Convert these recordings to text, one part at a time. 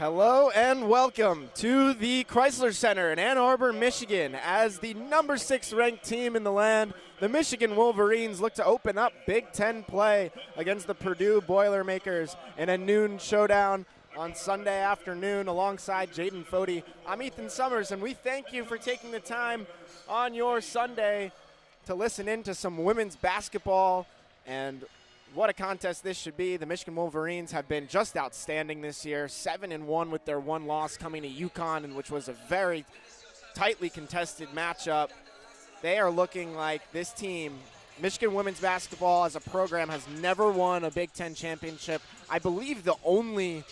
Hello and welcome to the Crisler Center in Ann Arbor, Michigan. As the number 6 ranked team in the land, the Michigan Wolverines look to open up Big Ten play against the Purdue Boilermakers in a noon showdown on Sunday afternoon alongside Jaden, Fode. I'm Ethan Sommers, and we thank you for taking the time on your Sunday to listen in to some women's basketball. And what a contest this should be. The Michigan Wolverines have been just outstanding this year, 7-1 with their one loss coming to UConn, and which was a very tightly contested matchup. They are looking like this team, Michigan women's basketball as a program, has never won a Big Ten championship. I believe the only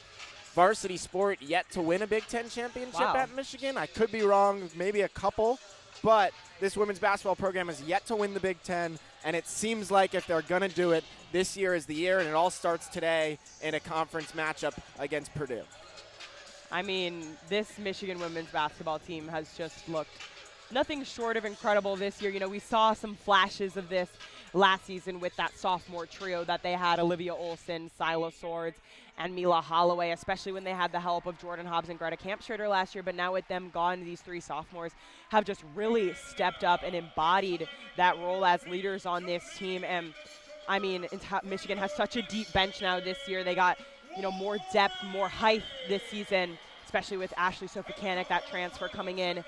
varsity sport yet to win a Big Ten championship at Michigan. I could be wrong, maybe a couple, but this women's basketball program has yet to win the Big Ten, and it seems like if they're going to do it, this year is the year, and it all starts today in a conference matchup against Purdue. I mean, this Michigan women's basketball team has just looked nothing short of incredible this year. You know, we saw some flashes of this last season with that sophomore trio that they had, Olivia Olson, Sila Swords, and Mila Holloway, especially when they had the help of Jordan Hobbs and Greta Kampschroeder last year. But now with them gone, these three sophomores have just really stepped up and embodied that role as leaders on this team. And I mean, Michigan has such a deep bench now this year. They got, you know, more depth, more height this season, especially with Ashley Sofakanik, that transfer coming in.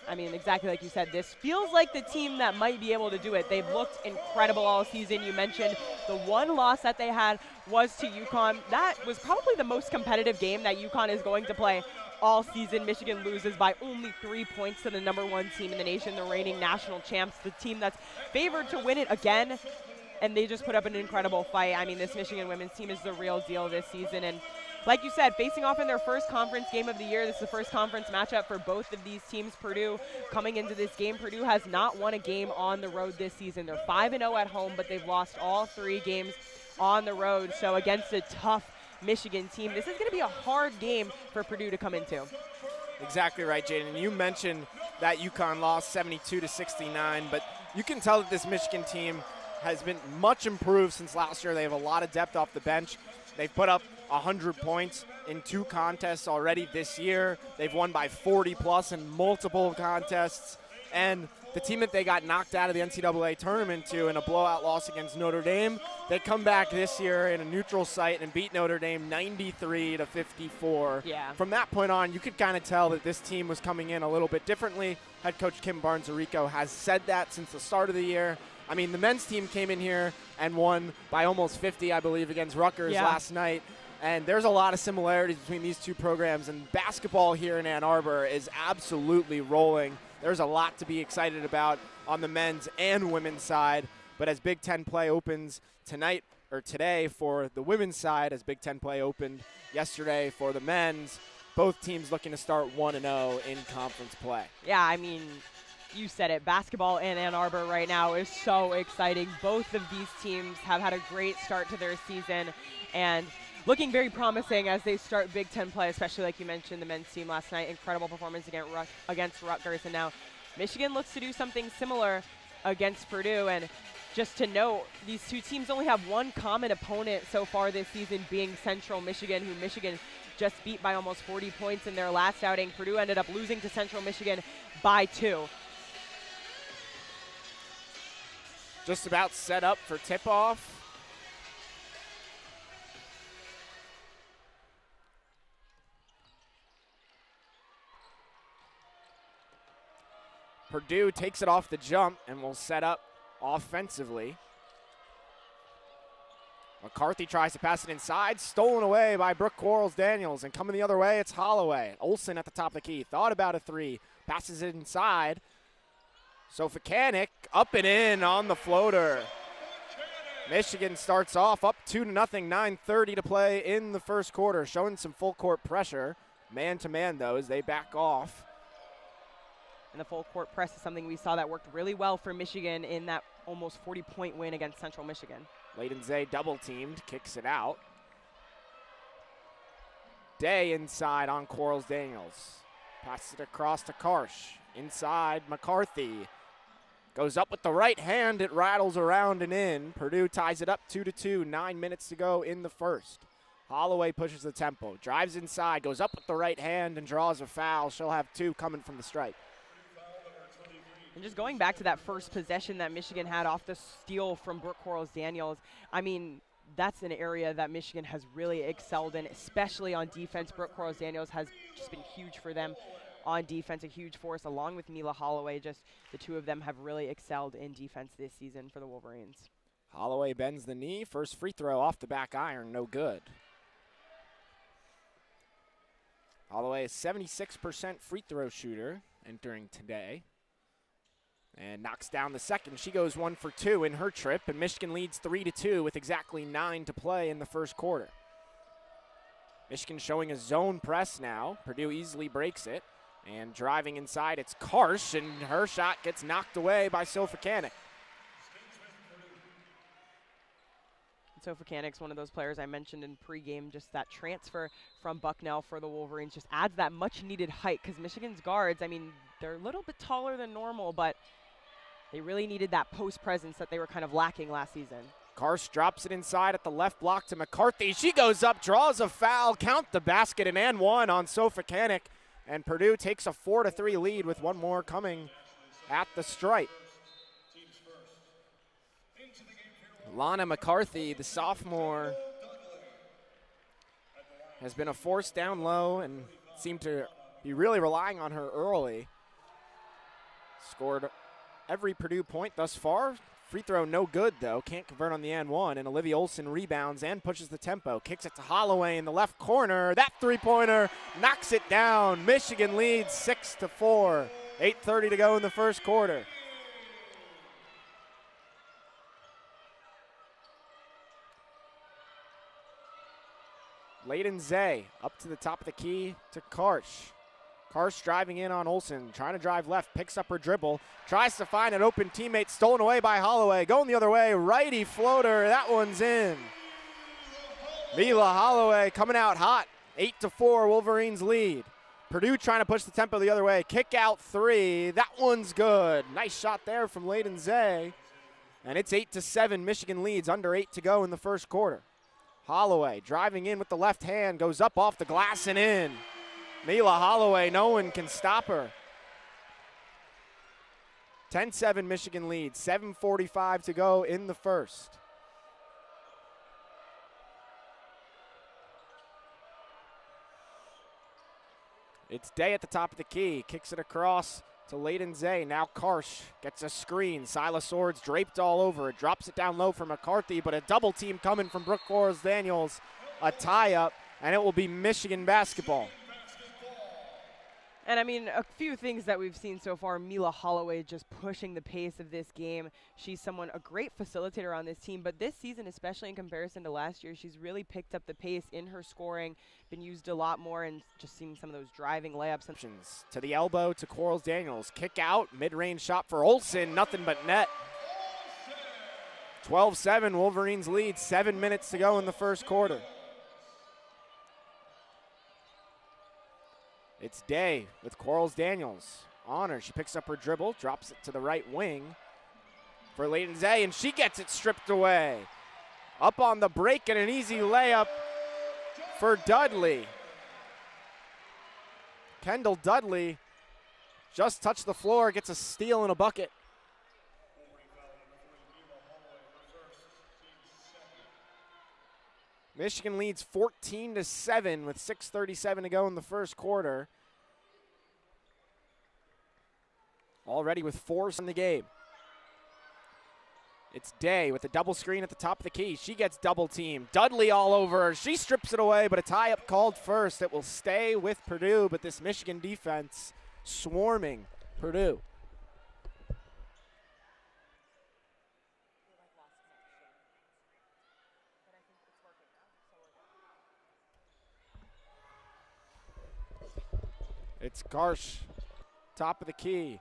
I mean, exactly like you said, this feels like the team that might be able to do it. They've looked incredible all season. You mentioned the one loss that they had was to UConn. That was probably the most competitive game that UConn is going to play all season. Michigan loses by only 3 points to the number 1 team in the nation, the reigning national champs, the team that's favored to win it again. And they just put up an incredible fight. I mean, this Michigan women's team is the real deal this season. And like you said, facing off in their first conference game of the year, this is the first conference matchup for both of these teams. Purdue coming into this game, Purdue has not won a game on the road this season. They're 5-0 at home, but they've lost all 3 games on the road. So against a tough Michigan team, this is going to be a hard game for Purdue to come into. Exactly right, Jaden. You mentioned that UConn lost 72-69, but you can tell that this Michigan team has been much improved since last year. They have a lot of depth off the bench. They've put up 100 points in 2 contests already this year. They've won by 40+ in multiple contests. And the team that they got knocked out of the NCAA tournament to in a blowout loss against Notre Dame, they come back this year in a neutral site and beat Notre Dame 93-54. Yeah. From that point on, you could kind of tell that this team was coming in a little bit differently. Head coach Kim Barnes-Arico has said that since the start of the year. I mean, the men's team came in here and won by almost 50, I believe, against Rutgers last night. And there's a lot of similarities between these two programs. And basketball here in Ann Arbor is absolutely rolling. There's a lot to be excited about on the men's and women's side. But as Big Ten play opens tonight or today for the women's side, as Big Ten play opened yesterday for the men's, both teams looking to start 1-0 in conference play. Yeah, I mean, you said it, basketball in Ann Arbor right now is so exciting. Both of these teams have had a great start to their season and looking very promising as they start Big Ten play, especially like you mentioned, the men's team last night, incredible performance against Rutgers. And now Michigan looks to do something similar against Purdue. And just to note, these two teams only have one common opponent so far this season, being Central Michigan, who Michigan just beat by almost 40 points in their last outing. Purdue ended up losing to Central Michigan by 2. Just about set up for tip-off. Purdue takes it off the jump and will set up offensively. McCarthy tries to pass it inside, stolen away by Brooke Quarles-Daniels, and coming the other way, it's Holloway. Olsen at the top of the key, thought about a 3, passes it inside. Sofakanik up and in on the floater. Michigan starts off up 2-0, 9:30 to play in the first quarter, showing some full court pressure. Man-to-man, though, as they back off. And the full court press is something we saw that worked really well for Michigan in that almost 40-point win against Central Michigan. Layden Zay double-teamed, kicks it out. Day inside on Quarles-Daniels. Passes it across to Karsh. Inside, McCarthy. Goes up with the right hand, it rattles around and in. Purdue ties it up 2-2, 9 minutes to go in the first. Holloway pushes the tempo, drives inside, goes up with the right hand, and draws a foul. She'll have 2 coming from the stripe. And just going back to that first possession that Michigan had off the steal from Brooke Quarles-Daniels, I mean, that's an area that Michigan has really excelled in, especially on defense. Brooke Quarles-Daniels has just been huge for them on defense, a huge force, along with Mila Holloway. Just the 2 of them have really excelled in defense this season for the Wolverines. Holloway bends the knee. First free throw off the back iron, no good. Holloway is 76% free throw shooter entering today. And knocks down the second. She goes 1 for 2 in her trip, and Michigan leads 3-2 with exactly 9 to play in the first quarter. Michigan showing a zone press now. Purdue easily breaks it. And driving inside, it's Karsh, and her shot gets knocked away by Sofakanik. Sofakanik's one of those players I mentioned in pregame. Just that transfer from Bucknell for the Wolverines just adds that much-needed height, because Michigan's guards, I mean, they're a little bit taller than normal, but they really needed that post presence that they were kind of lacking last season. Karsh drops it inside at the left block to McCarthy. She goes up, draws a foul, count the basket, and 1 on Sofakanik. And Purdue takes a 4-3 lead with 1 more coming at the stripe. Lana McCarthy, the sophomore, has been a force down low and seemed to be really relying on her early. Scored every Purdue point thus far. Free throw no good, though. Can't convert on the and 1. And Olivia Olson rebounds and pushes the tempo. Kicks it to Holloway in the left corner. That three-pointer knocks it down. Michigan leads 6-4. 8:30 to go in the first quarter. Layden Zay up to the top of the key to Karsh. Karsh driving in on Olson, trying to drive left, picks up her dribble, tries to find an open teammate, stolen away by Holloway. Going the other way, righty floater, that one's in. Mila Holloway coming out hot, 8-4, Wolverines lead. Purdue trying to push the tempo the other way, kick out 3, that one's good. Nice shot there from Layden Zay. And it's 8-7, Michigan leads, under 8 to go in the first quarter. Holloway driving in with the left hand, goes up off the glass and in. Mila Holloway, no one can stop her. 10-7 Michigan leads, 7:45 to go in the first. It's Day at the top of the key, kicks it across to Layden Zay. Now Karsh gets a screen. Silas Swords draped all over it, drops it down low for McCarthy, but a double team coming from Brooke Quarles-Daniels. A tie-up, and it will be Michigan basketball. And I mean, a few things that we've seen so far, Mila Holloway just pushing the pace of this game. She's a great facilitator on this team, but this season, especially in comparison to last year, she's really picked up the pace in her scoring, been used a lot more, and just seeing some of those driving layups. To the elbow to Quarles-Daniels, kick out, mid-range shot for Olson, nothing but net. 12-7, Wolverines lead, 7 minutes to go in the first quarter. It's Day with Quarles-Daniels on her. She picks up her dribble, drops it to the right wing for Layden Zay, and she gets it stripped away. Up on the break and an easy layup for Dudley. Kendall Dudley just touched the floor, gets a steal and a bucket. Michigan leads 14-7 with 6:37 to go in the first quarter. Already with 4 in the game. It's Day with a double screen at the top of the key. She gets double teamed. Dudley all over her. She strips it away, but a tie-up called first. It will stay with Purdue, but this Michigan defense swarming Purdue. It's Karsh, top of the key.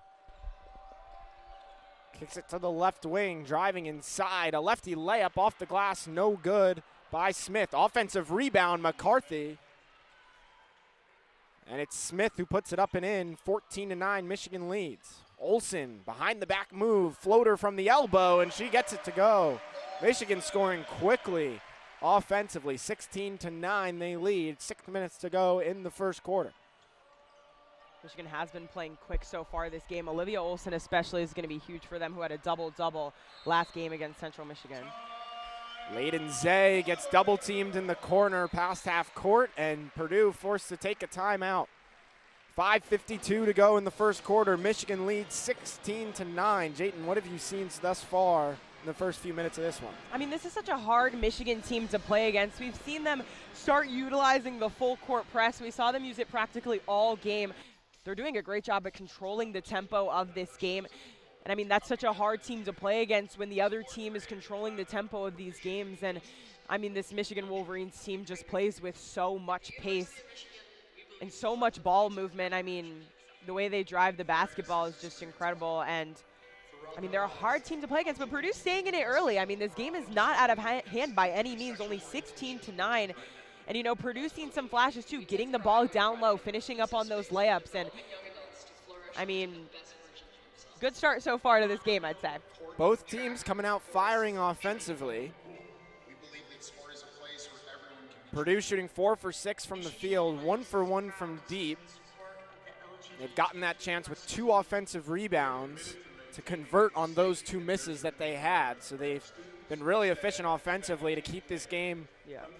Kicks it to the left wing, driving inside. A lefty layup off the glass, no good by Smith. Offensive rebound, McCarthy. And it's Smith who puts it up and in. 14-9, Michigan leads. Olson, behind the back move, floater from the elbow, and she gets it to go. Michigan scoring quickly offensively. 16-9 they lead. 6 minutes to go in the first quarter. Michigan has been playing quick so far this game. Olivia Olson especially is going to be huge for them, who had a double-double last game against Central Michigan. Layden Zay gets double-teamed in the corner past half court, and Purdue forced to take a timeout. 5:52 to go in the first quarter. Michigan leads 16-9. Jaden, what have you seen thus far in the first few minutes of this one? I mean, this is such a hard Michigan team to play against. We've seen them start utilizing the full court press. We saw them use it practically all game. They're doing a great job at controlling the tempo of this game. And I mean, that's such a hard team to play against when the other team is controlling the tempo of these games. And I mean, this Michigan Wolverines team just plays with so much pace and so much ball movement. I mean, the way they drive the basketball is just incredible. And I mean, they're a hard team to play against, but Purdue's staying in it early. I mean, this game is not out of hand by any means, only 16-9. And, you know, Purdue seen some flashes, too, getting the ball down low, finishing up on those layups. And, I mean, good start so far to this game, I'd say. Both teams coming out firing offensively. Purdue shooting 4 for 6 from the field, 1 for 1 from deep. They've gotten that chance with 2 offensive rebounds to convert on those 2 misses that they had. So they've been really efficient offensively to keep this game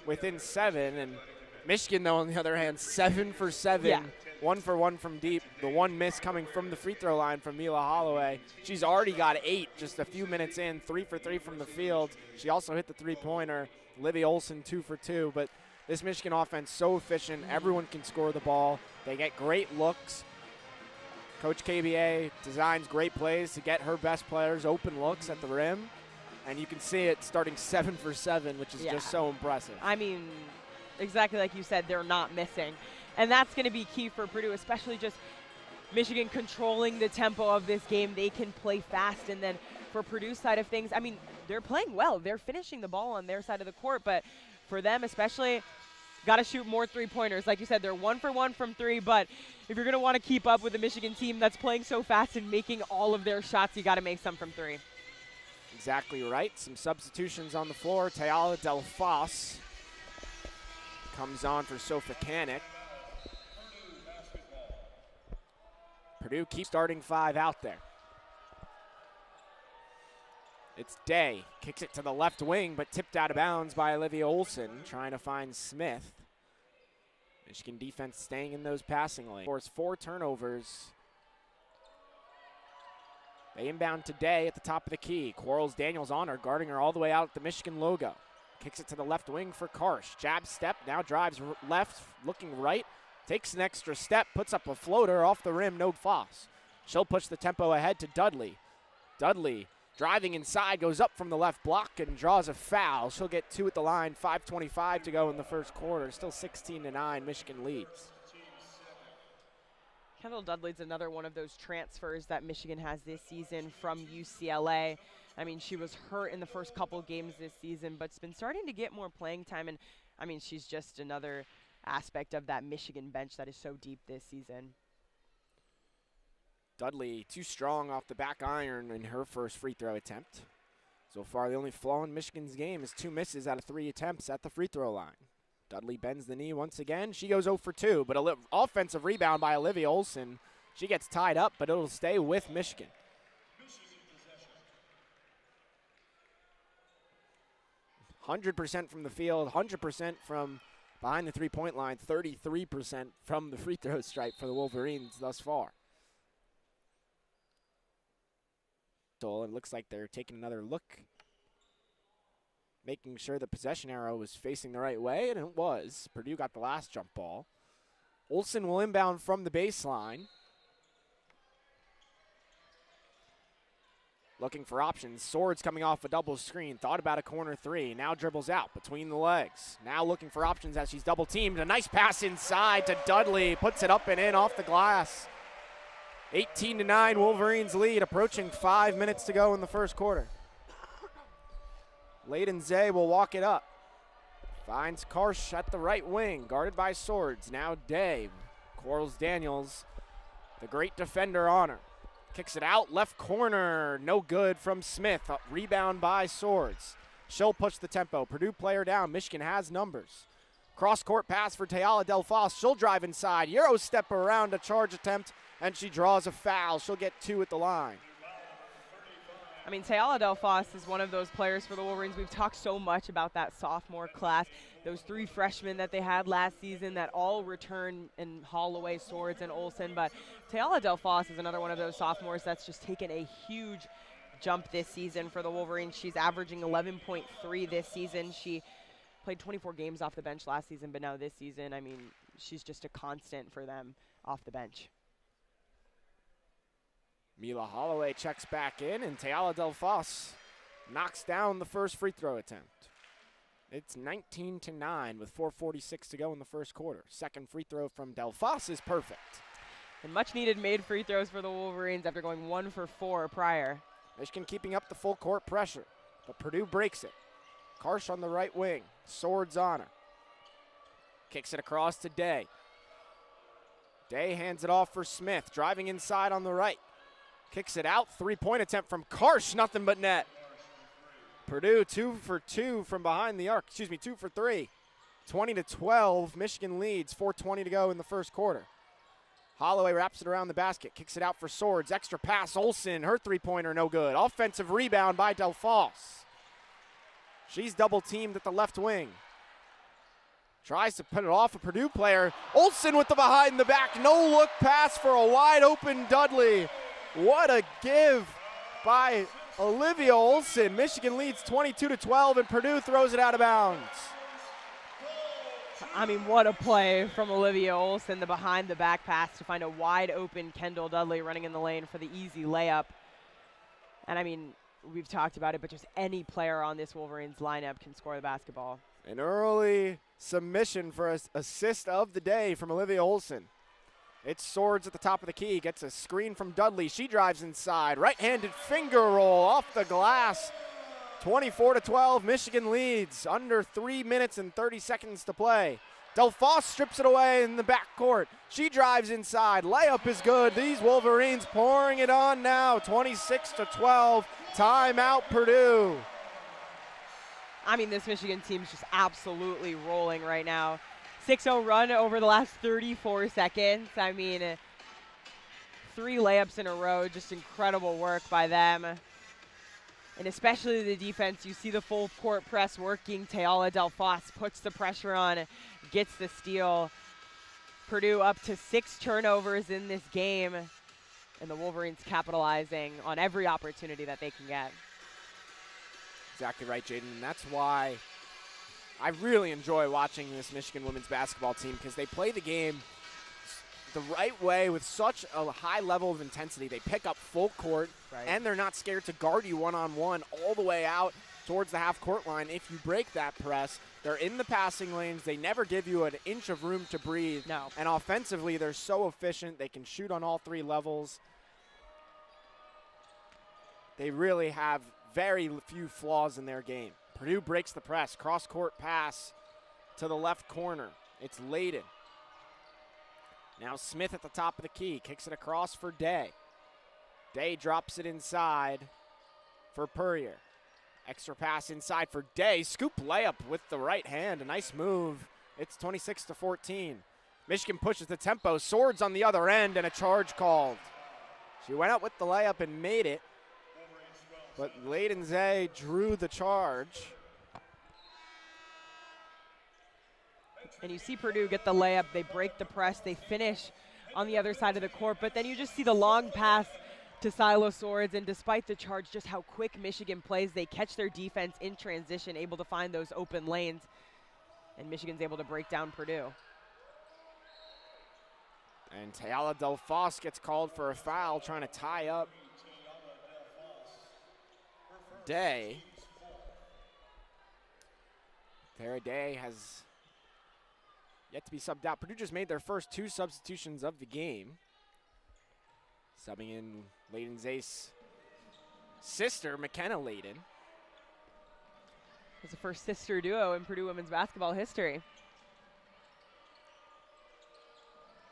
within 7. And Michigan, though, on the other hand, 7 for 7, 1 for 1 from deep. The 1 miss coming from the free throw line from Mila Holloway. She's already got 8 just a few minutes in, 3 for 3 from the field. She also hit the three-pointer. Livy Olson 2 for 2. But this Michigan offense so efficient. Everyone can score the ball. They get great looks. Coach KBA designs great plays to get her best players open looks at the rim. And you can see it starting 7 for 7, which is just so impressive. I mean, exactly like you said, they're not missing. And that's going to be key for Purdue, especially just Michigan controlling the tempo of this game. They can play fast. And then for Purdue's side of things, I mean, they're playing well. They're finishing the ball on their side of the court. But for them especially, got to shoot more three-pointers. Like you said, they're 1 for 1 from 3. But if you're going to want to keep up with the Michigan team that's playing so fast and making all of their shots, you got to make some from 3. Exactly right. Some substitutions on the floor. Tayala Del Foss comes on for Sofa Kanik. Purdue keeps starting 5 out there. It's Day. Kicks it to the left wing, but tipped out of bounds by Olivia Olson, trying to find Smith. Michigan defense staying in those passing lanes. Force 4 turnovers. They inbound today at the top of the key. Quarles Daniels on her, guarding her all the way out at the Michigan logo. Kicks it to the left wing for Karsh. Jab step, now drives left, looking right. Takes an extra step, puts up a floater off the rim, no Foss. She'll push the tempo ahead to Dudley. Dudley driving inside, goes up from the left block and draws a foul. She'll get 2 at the line, 5:25 to go in the first quarter. Still 16-9, Michigan leads. Kendall Dudley's another one of those transfers that Michigan has this season from UCLA. I mean, she was hurt in the first couple games this season, but's been starting to get more playing time. And, I mean, she's just another aspect of that Michigan bench that is so deep this season. Dudley too strong off the back iron in her first free throw attempt. So far, the only flaw in Michigan's game is 2 misses out of 3 attempts at the free throw line. Dudley bends the knee once again. She goes 0 for 2, but an offensive rebound by Olivia Olson. She gets tied up, but it'll stay with Michigan. "100% from the field, 100% from behind the three-point line, 33% from the free throw stripe for the Wolverines thus far. So it looks like they're taking another look, making sure the possession arrow was facing the right way, and it was. Purdue got the last jump ball. Olson will inbound from the baseline. Looking for options. Swords coming off a double screen. Thought about a corner 3. Now dribbles out between the legs. Now looking for options as she's double teamed. A nice pass inside to Dudley. Puts it up and in off the glass. 18-9 Wolverines lead, approaching 5 minutes to go in the first quarter. Layden Zay will walk it up. Finds Karsh at the right wing, guarded by Swords. Now Day. Quarles Daniels, the great defender on her. Kicks it out, left corner, no good from Smith. A rebound by Swords. She'll push the tempo. Purdue player down. Michigan has numbers. Cross-court pass for Tayala Delfos. She'll drive inside. Euro step around a charge attempt, and she draws a foul. She'll get 2 at the line. I mean, Tayala Delfos is one of those players for the Wolverines. We've talked so much about that sophomore class, those 3 freshmen that they had last season that all return in Holloway, Swords, and Olsen. But Tayala Delfos is another one of those sophomores that's just taken a huge jump this season for the Wolverines. She's averaging 11.3 this season. She played 24 games off the bench last season, but now this season, I mean, she's just a constant for them off the bench. Mila Holloway checks back in, and Tayala Delfos knocks down the first free throw attempt. It's 19-9 with 4:46 to go in the first quarter. Second free throw from Delfos is perfect. And much needed made free throws for the Wolverines after going 1 for 4 prior. Michigan keeping up the full court pressure, but Purdue breaks it. Karsh on the right wing, Swords on her. Kicks it across to Day. Day hands it off for Smith, driving inside on the right. Kicks it out, 3-point attempt from Karsh, nothing but net. Purdue 2 for 2 from behind the arc, 2 for 3. 20-12, Michigan leads, 4:20 to go in the first quarter. Holloway wraps it around the basket, kicks it out for Swords, extra pass, Olsen, her 3-pointer no good. Offensive rebound by Delfos. She's double teamed at the left wing. Tries to put it off a Purdue player. Olsen with the behind the back, no look pass for a wide open Dudley. What a give by Olivia Olsen. Michigan leads 22-12, and Purdue throws it out of bounds. I mean, what a play from Olivia Olsen, the behind the back pass to find a wide open Kendall Dudley running in the lane for the easy layup. And I mean, we've talked about it, but just any player on this Wolverines lineup can score the basketball. An early submission for an assist of the day from Olivia Olsen. It's Swords at the top of the key, gets a screen from Dudley. She drives inside, right-handed finger roll off the glass. 24-12, Michigan leads. Under 3 minutes and 30 seconds to play. Delfos strips it away in the backcourt. She drives inside, layup is good. These Wolverines pouring it on now, 26-12, timeout Purdue. I mean, this Michigan team's just absolutely rolling right now. 6-0 run over the last 34 seconds. I mean, 3 layups in a row, just incredible work by them. And especially the defense, you see the full court press working. Tayala Delfos puts the pressure on, gets the steal. Purdue up to 6 turnovers in this game, and the Wolverines capitalizing on every opportunity that they can get. Exactly right, Jaden, and that's why I really enjoy watching this Michigan women's basketball team, because they play the game the right way with such a high level of intensity. They pick up full court, right, and they're not scared to guard you one-on-one all the way out towards the half-court line. If you break that press, they're in the passing lanes. They never give you an inch of room to breathe. No. And offensively, they're so efficient. They can shoot on all 3 levels. They really have very few flaws in their game. Purdue breaks the press. Cross-court pass to the left corner. It's Layden. Now Smith at the top of the key. Kicks it across for Day. Day drops it inside for Purrier. Extra pass inside for Day. Scoop layup with the right hand. A nice move. It's 26-14. Michigan pushes the tempo. Swords on the other end, and a charge called. She went out with the layup and made it, but Layden Zay drew the charge. And you see Purdue get the layup, they break the press, they finish on the other side of the court, but then you just see the long pass to Silo Swords, and despite the charge, just how quick Michigan plays, they catch their defense in transition, able to find those open lanes, and Michigan's able to break down Purdue. And Tayala Delfos gets called for a foul, trying to tie up Day. Tara Day has yet to be subbed out. Purdue just made their first 2 substitutions of the game. Subbing in Layden Zay's sister, McKenna Layden. It's the first sister duo in Purdue women's basketball history.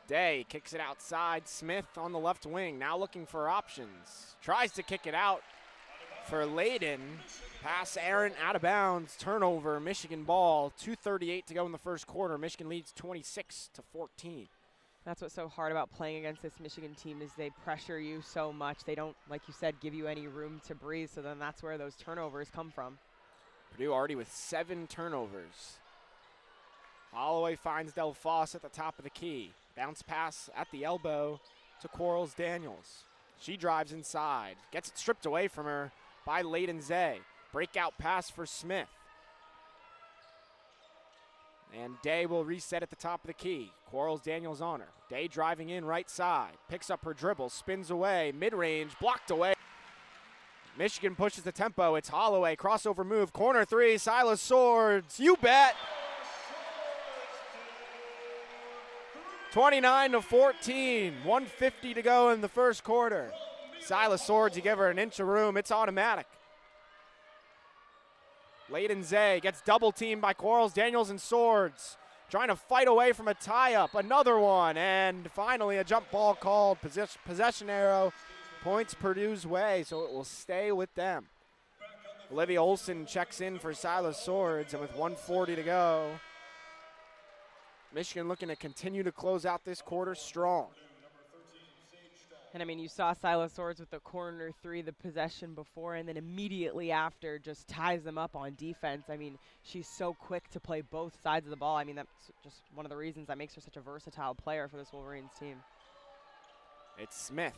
Day kicks it outside. Smith on the left wing, now looking for options. Tries to kick it out. for Layden. Pass errant, out of bounds, turnover, Michigan ball. 2:38 to go in the first quarter. Michigan leads 26-14. That's what's so hard about playing against this Michigan team is they pressure you so much. They don't, like you said, give you any room to breathe, so then that's where those turnovers come from. Purdue already with 7 turnovers. Holloway finds Delphos at the top of the key. Bounce pass at the elbow to Quarles Daniels. She drives inside, gets it stripped away from her by Layden Zay. Breakout pass for Smith. And Day will reset at the top of the key. Quarles Daniels on her. Day driving in right side. Picks up her dribble, spins away, mid-range, blocked away. Michigan pushes the tempo. It's Holloway, crossover move, corner three, Silas Swords. You bet. 29-14, 1:50 to go in the first quarter. Silas Swords, you give her an inch of room, it's automatic. Layden Zay gets double teamed by Quarles Daniels and Swords. Trying to fight away from a tie-up, another one, and finally a jump ball called. Possession arrow points Purdue's way, so it will stay with them. Olivia Olson checks in for Silas Swords, and with 1:40 to go, Michigan looking to continue to close out this quarter strong. And I mean, you saw Silas Swords with the corner three, the possession before, and then immediately after just ties them up on defense. I mean, she's so quick to play both sides of the ball. I mean, that's just one of the reasons that makes her such a versatile player for this Wolverines team. It's Smith.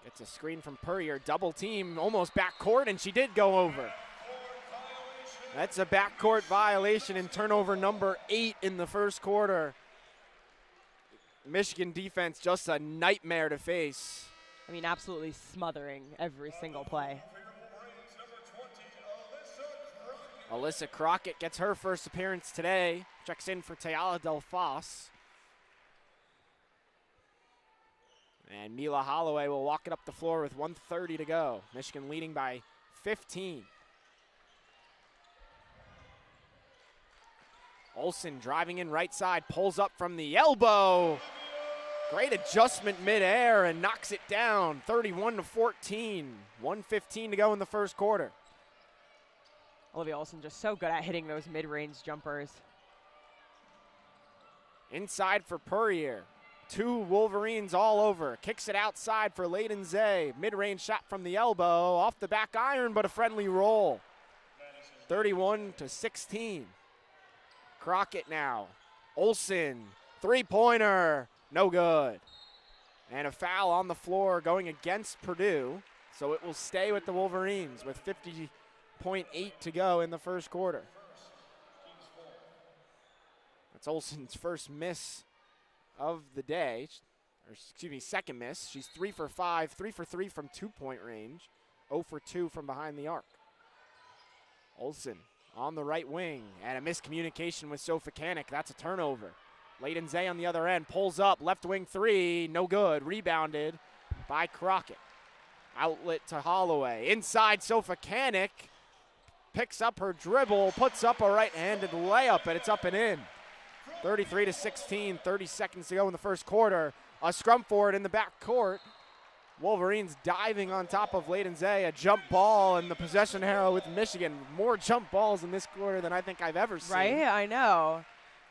Gets a screen from Purrier, double team, almost backcourt, and she did go over. That's a backcourt violation and turnover number 8 in the first quarter. Michigan defense just a nightmare to face. I mean, absolutely smothering every single play. Alyssa Crockett gets her first appearance today. Checks in for Tayala Delphos. And Mila Holloway will walk it up the floor with 1:30 to go. Michigan leading by 15. Olson driving in right side, pulls up from the elbow. Great adjustment midair and knocks it down, 31-14. 1:15 to go in the first quarter. Olivia Olson just so good at hitting those mid-range jumpers. Inside for Purrier. 2 Wolverines all over. Kicks it outside for Layden Zay. Mid-range shot from the elbow, off the back iron, but a friendly roll. 31-16. Crockett now. Olson, three-pointer, no good. And a foul on the floor going against Purdue, so it will stay with the Wolverines with 50.8 to go in the first quarter. That's Olson's first miss of the day, or excuse me, second miss. She's 3 for 5, 3 for 3 from 2-point range, 0 for 2 from behind the arc. Olson on the right wing, and a miscommunication with Sofakanik. That's a turnover. Layden Zay on the other end, pulls up, left wing three, no good. Rebounded by Crockett. Outlet to Holloway. Inside Sofakanik, picks up her dribble, puts up a right-handed layup, and it's up and in. 33-16, 30 seconds to go in the first quarter. A scrum forward in the back court. Wolverines diving on top of Layden Zay, a jump ball, and the possession arrow with Michigan. More jump balls in this quarter than I think I've ever seen. Right, I know.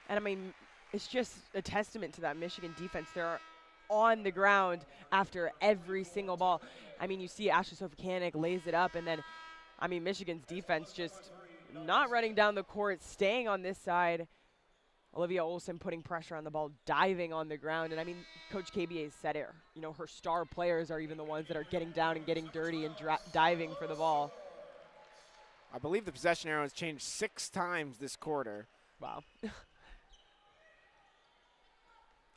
And I mean, it's just a testament to that Michigan defense. They're on the ground after every single ball. I mean, you see Ashley Sofakanik lays it up, and then, I mean, Michigan's defense just not running down the court, staying on this side. Olivia Olson putting pressure on the ball, diving on the ground. And I mean, Coach KBA said it. You know, her star players are even the ones that are getting down and getting dirty and diving for the ball. I believe the possession arrow has changed 6 times this quarter. Wow.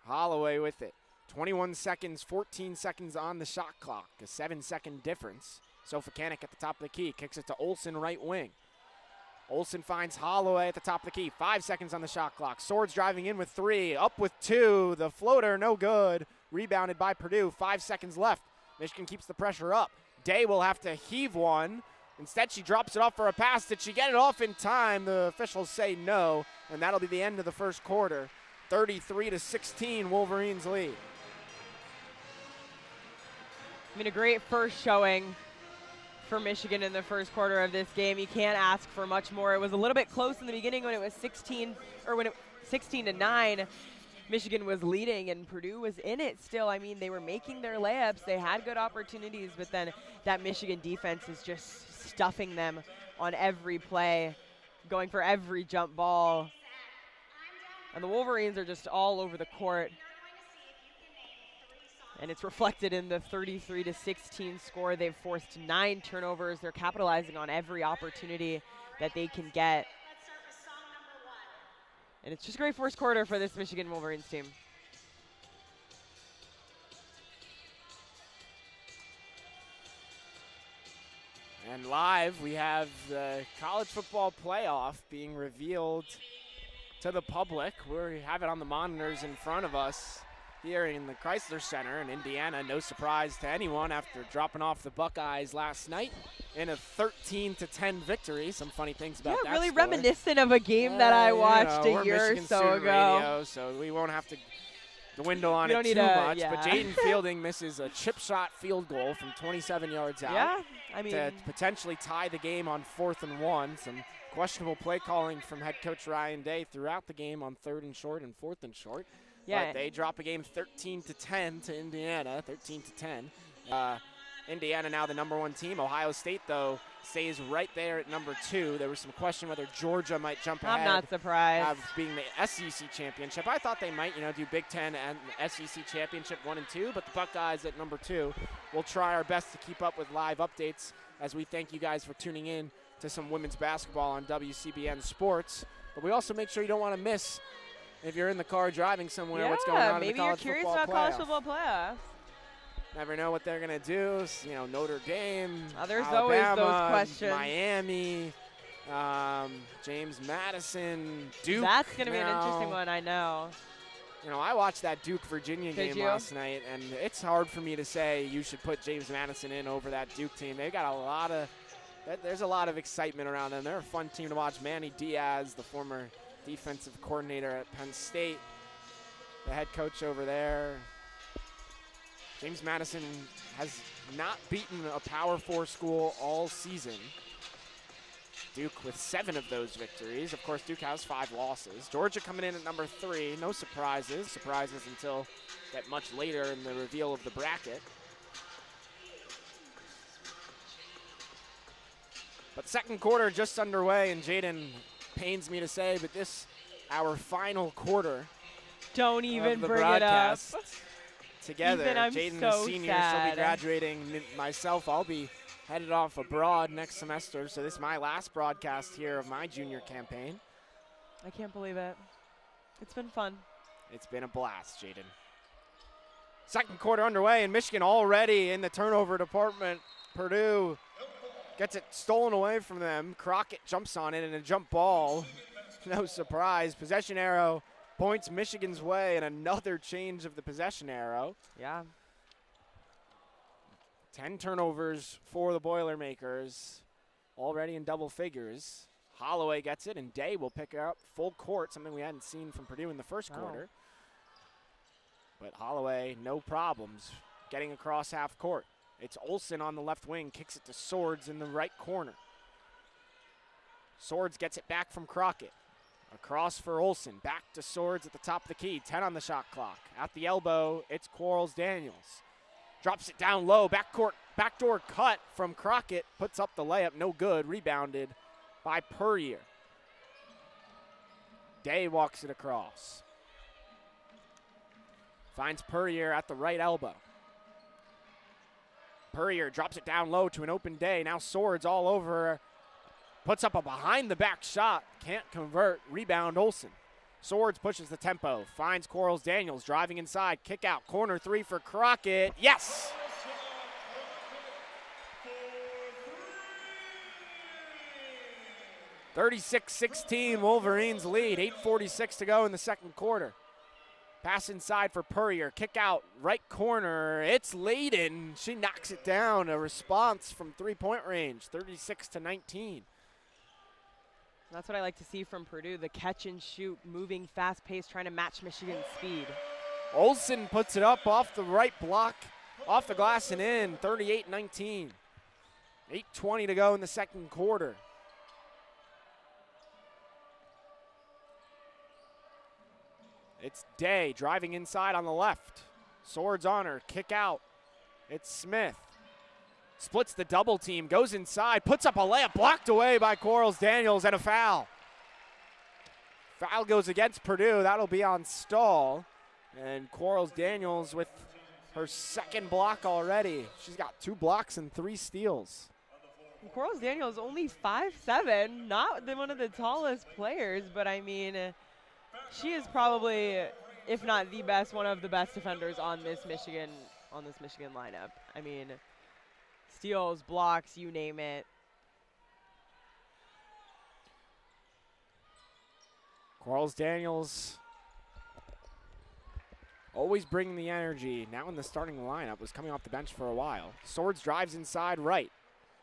Holloway with it. 21 seconds, 14 seconds on the shot clock. A 7-second difference. Sofakanik at the top of the key. Kicks it to Olson, right wing. Olson finds Holloway at the top of the key. 5 seconds on the shot clock. Swords driving in with 3. Up with 2. The floater, no good. Rebounded by Purdue. 5 seconds left. Michigan keeps the pressure up. Day will have to heave one. Instead, she drops it off for a pass. Did she get it off in time? The officials say no, and that'll be the end of the first quarter. 33-16, Wolverines lead. I mean, a great first showing for Michigan in the first quarter of this game. You can't ask for much more. It was a little bit close in the beginning when it was 16 to 9. Michigan was leading and Purdue was in it still. I mean, they were making their layups. They had good opportunities, but then that Michigan defense is just stuffing them on every play, going for every jump ball. And the Wolverines are just all over the court. And it's reflected in the 33-16 score. They've forced 9 turnovers. They're capitalizing on every opportunity that they can get. And it's just a great first quarter for this Michigan Wolverines team. And live, we have the college football playoff being revealed to the public. We have it on the monitors in front of us here in the Crisler Center in Indiana. No surprise to anyone after dropping off the Buckeyes last night in a 13-10 victory. Some funny things about that really score. Reminiscent of a game that I watched a year Michigan or so Student ago. Radio, so we won't have to dwindle on You it don't too need much. yeah. But Jaden Fielding misses a chip shot field goal from 27 yards out. Yeah, I mean, to potentially tie the game on 4th and 1. Some questionable play calling from head coach Ryan Day throughout the game on 3rd and short and 4th and short. yeah. But they drop a game 13-10 to Indiana, 13-10. Indiana now the #1 team. Ohio State, though, stays right there at #2. There was some question whether Georgia might jump ahead. I'm not surprised. Of being the SEC championship. I thought they might, do Big Ten and SEC championship 1 and 2, but the Buckeyes at #2. We'll try our best to keep up with live updates as we thank you guys for tuning in to some women's basketball on WCBN Sports. But we also make sure you don't want to miss, if you're in the car driving somewhere, what's going on in the college maybe you're curious football about playoff. college football playoffs. Never know what they're going to do. Notre Dame, There's Alabama, always those questions. Miami, James Madison, Duke. That's going to be an now. interesting one, I know. I watched that Duke-Virginia game you? last night, and it's hard for me to say you should put James Madison in over that Duke team. They've got there's a lot of excitement around them. They're a fun team to watch. Manny Diaz, the former defensive coordinator at Penn State, the head coach over there. James Madison has not beaten a Power 4 school all season. Duke with 7 of those victories. Of course, Duke has 5 losses. Georgia coming in at #3. No surprises. Surprises until that much later in the reveal of the bracket. But second quarter just underway, and Jaden, pains me to say, but our final quarter. Don't even of the bring broadcast it up. together. Ethan, I'm Jaden's so a senior, sad. she'll be graduating. Myself, I'll be headed off abroad next semester, so this is my last broadcast here of my junior campaign. I can't believe it. It's been fun. It's been a blast, Jaden. Second quarter underway, and Michigan already in the turnover department. Purdue gets it stolen away from them. Crockett jumps on it in a jump ball. No surprise. Possession arrow points Michigan's way, and another change of the possession arrow. Yeah. 10 turnovers for the Boilermakers, already in double figures. Holloway gets it, and Day will pick it up full court, something we hadn't seen from Purdue in the first quarter. But Holloway, no problems, getting across half court. It's Olsen on the left wing, kicks it to Swords in the right corner. Swords gets it back from Crockett. Across for Olsen, back to Swords at the top of the key, 10 on the shot clock. At the elbow, it's Quarles-Daniels. Drops it down low, backdoor cut from Crockett, puts up the layup, no good, rebounded by Puryear. Day walks it across. Finds Puryear at the right elbow. Puryear drops it down low to an open Day. Now Swords all over her. Puts up a behind-the-back shot. Can't convert. Rebound Olsen. Swords pushes the tempo. Finds Quarles-Daniels driving inside. Kick out. Corner 3 for Crockett. Yes! (36-16) Wolverines lead. 8:46 to go in the second quarter. Pass inside for Puryear. Kick out. Right corner. It's Layden. She knocks it down. A response from three-point range. 36-19. That's what I like to see from Purdue, the catch and shoot, moving fast-paced, trying to match Michigan's speed. Olsen puts it up off the right block, off the glass and in, 38-19. 8:20 to go in the second quarter. It's Day driving inside on the left. Swords on her, kick out. It's Smith. Splits the double team, goes inside, puts up a layup, blocked away by Quarles Daniels, and a foul. Foul goes against Purdue. That'll be on Stahl. And Quarles Daniels with her second block already. She's got 2 blocks and 3 steals. Quarles Daniels only 5'7", not one of the tallest players, but I mean, she is probably, if not the best, one of the best defenders on this Michigan lineup. I mean, steals, blocks, you name it. Quarles Daniels always bringing the energy. Now in the starting lineup, was coming off the bench for a while. Swords drives inside right.